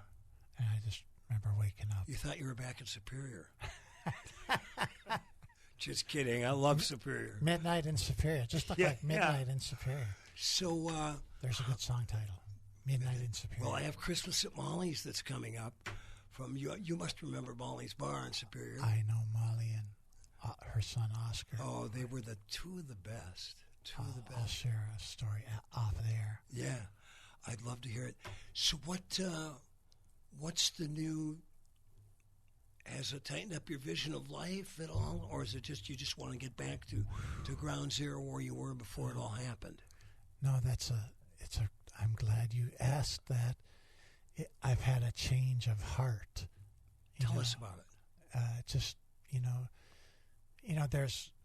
and I just remember waking up. You thought you were back in Superior. Just kidding. I love Superior. Midnight in Superior. Just look like Midnight in Superior. So there's a good song title. Midnight in Superior. Well, I have Christmas at Molly's that's coming up. From you, you must remember Molly's Bar in Superior. I know Molly and her son Oscar. Oh, they were two of the best. Two of the best. I'll share a story off there. Yeah, I'd love to hear it. So what's the new? Has it tightened up your vision of life at all, or is it just you just want to get back to ground zero where you were before it all happened? No, I'm glad you asked that. I've had a change of heart. Tell us about it. Just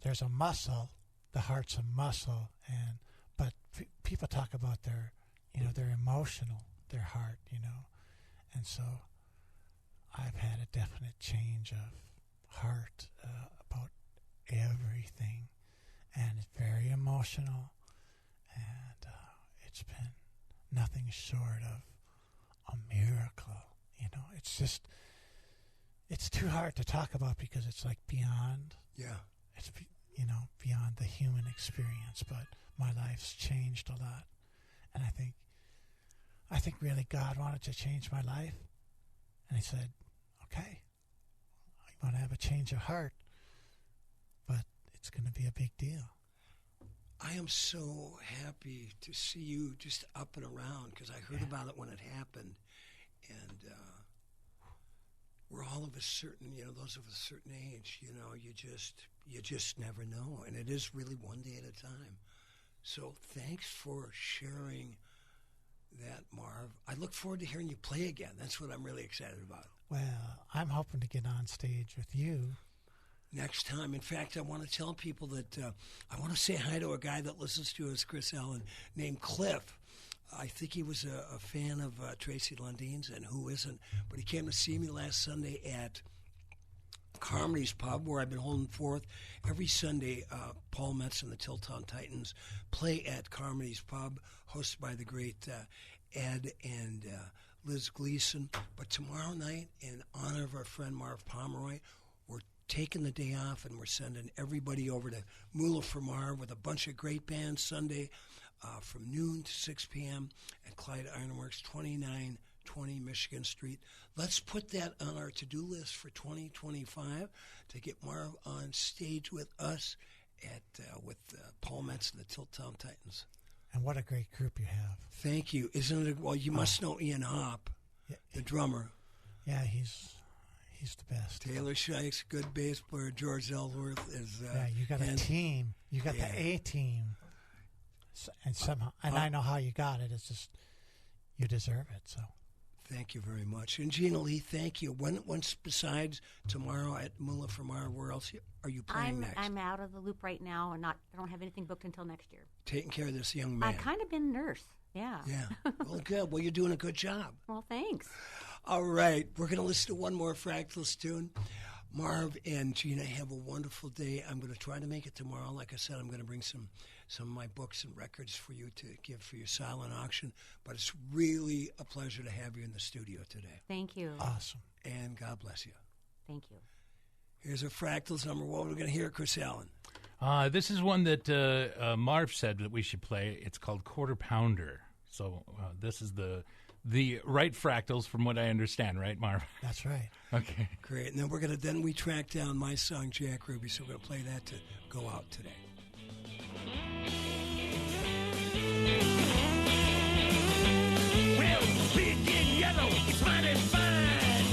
there's a muscle. The heart's a muscle, but people talk about their emotional, their heart, and so. I've had a definite change of heart about everything, and it's very emotional, and it's been nothing short of a miracle. It's too hard to talk about because it's like beyond. Yeah. It's beyond the human experience, but my life's changed a lot, and I think really God wanted to change my life, and He said, okay, I want to have a change of heart, but it's going to be a big deal. I am so happy to see you just up and around because I heard about it when it happened, and we're all of a certain, those of a certain age, you just never know, and it is really one day at a time. So thanks for sharing that, Marv. I look forward to hearing you play again. That's what I'm really excited about. Well, I'm hoping to get on stage with you next time. In fact, I want to tell people that I want to say hi to a guy that listens to us, Chris Allen, named Cliff. I think he was a fan of Tracy Lundine's, and who isn't? But he came to see me last Sunday at Carmody's Pub, where I've been holding forth every Sunday. Paul Metsa and the Tilton Titans play at Carmody's Pub, hosted by the great Ed and Liz Gleason. But tomorrow night, in honor of our friend Marv Pomeroy, we're taking the day off and we're sending everybody over to Moolah for Marv with a bunch of great bands Sunday from noon to 6 p.m. at Clyde Ironworks, 2920 Michigan Street. Let's put that on our to-do list for 2025 to get Marv on stage with us with Paul Metsa and the Tilton Titans. And what a great group you have. Thank you. Isn't it? Well, you must know Ian Hopp, the drummer. Yeah, he's the best. Taylor Shikes, good bass player. George Ellsworth is. You got a team. You got the A team. And somehow, I know how you got it. It's just you deserve it. So, Thank you very much. And Gina Lee, thank you. Once besides tomorrow at Mula Famar, where else are you playing next? I'm out of the loop right now and I don't have anything booked until next year. Taking care of this young man. I've kind of been a nurse, yeah. Yeah. Well, good. Well, you're doing a good job. Well, thanks. All right. We're going to listen to one more Fractals tune. Marv and Gina, have a wonderful day. I'm going to try to make it tomorrow. Like I said, I'm going to bring some of my books and records for you to give for your silent auction. But it's really a pleasure to have you in the studio today. Thank you. Awesome. And God bless you. Thank you. Here's a Fractals number one. We're going to hear Chris Allen. This is one that Marv said that we should play. It's called Quarter Pounder. So this is the right Fractals from what I understand, right, Marv? That's right. Okay. Great. And then we track down my song, Jack Ruby, so we're going to play that to go out today. Well, big and yellow, it's mighty fine.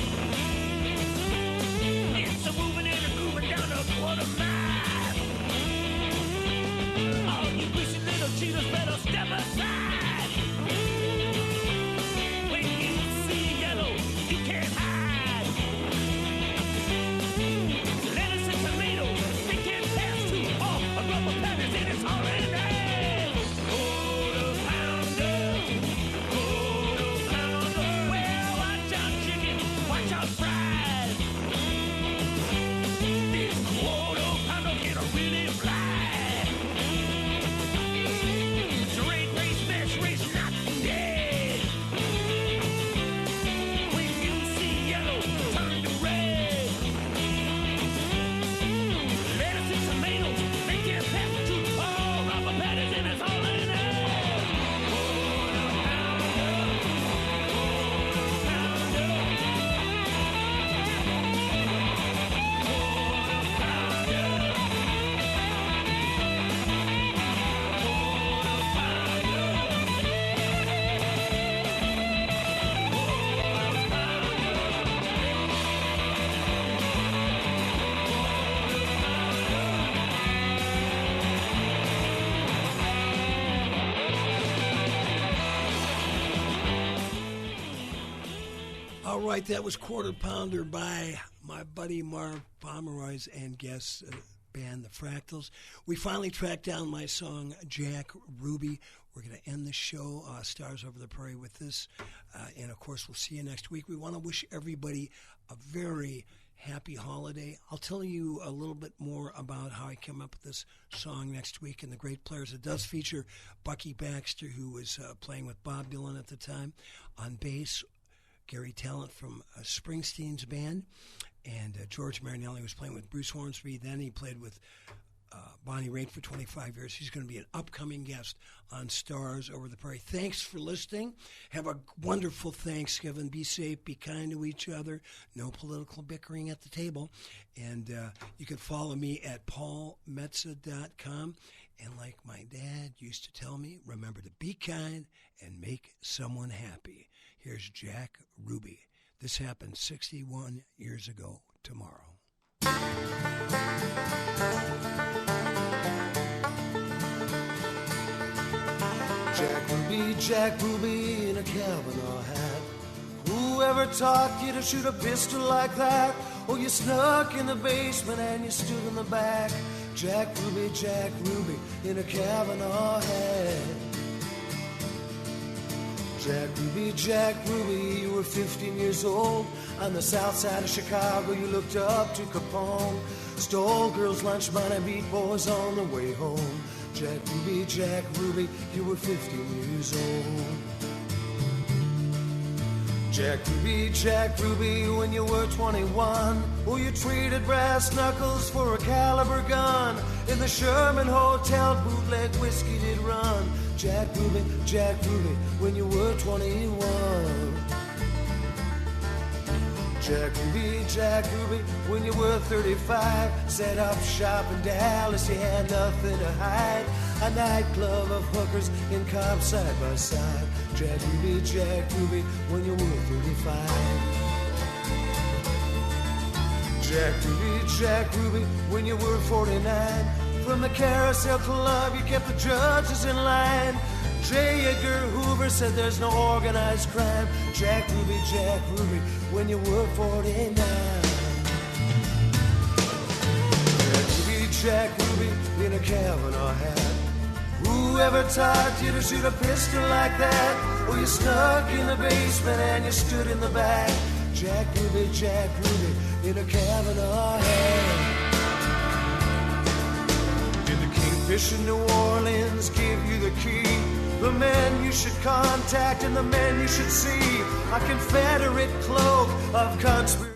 It's a moving and a grooving down a quarter mile. All you greasy little cheaters better step aside. All right, that was Quarter Pounder by my buddy Marv Pomeroy's and guest band, The Fractals. We finally tracked down my song, Jack Ruby. We're going to end the show, Stars Over the Prairie, with this. And, of course, we'll see you next week. We want to wish everybody a very happy holiday. I'll tell you a little bit more about how I came up with this song next week and the great players. It does feature Bucky Baxter, who was playing with Bob Dylan at the time, on bass, Gary Talent from Springsteen's band, and George Marinelli was playing with Bruce Hornsby. Then he played with Bonnie Raitt for 25 years. He's going to be an upcoming guest on Stars Over the Prairie. Thanks for listening. Have a wonderful Thanksgiving. Be safe. Be kind to each other. No political bickering at the table. And you can follow me at paulmetsa.com. And like my dad used to tell me, remember to be kind and make someone happy. Here's Jack Ruby. This happened 61 years ago tomorrow. Jack Ruby in a Kavanaugh hat. Whoever taught you to shoot a pistol like that? Oh, you snuck in the basement and you stood in the back. Jack Ruby in a Kavanaugh hat. Jack Ruby, you were 15 years old. On the south side of Chicago, you looked up to Capone. Stole girls' lunch money, beat boys on the way home. Jack Ruby, you were 15 years old. Jack Ruby, when you were 21, oh, you traded brass knuckles for a caliber gun. In the Sherman Hotel, bootleg whiskey did run. Jack Ruby, when you were 21. Jack Ruby, when you were 35, set up shop in Dallas, you had nothing to hide. A nightclub of hookers in cops side by side. Jack Ruby, when you were 35. Jack Ruby, when you were 49, from the Carousel Club, you kept the judges in line. J. Edgar Hoover said there's no organized crime. Jack Ruby, when you were 49. Jack Ruby in a Kavanaugh hat. Whoever taught you to shoot a pistol like that? Well, you snuck in the basement and you stood in the back. Jack Ruby in a Kavanaugh hat. Did the Kingfish in New Orleans give you the key? The men you should contact and the men you should see. A Confederate cloak of conspiracy.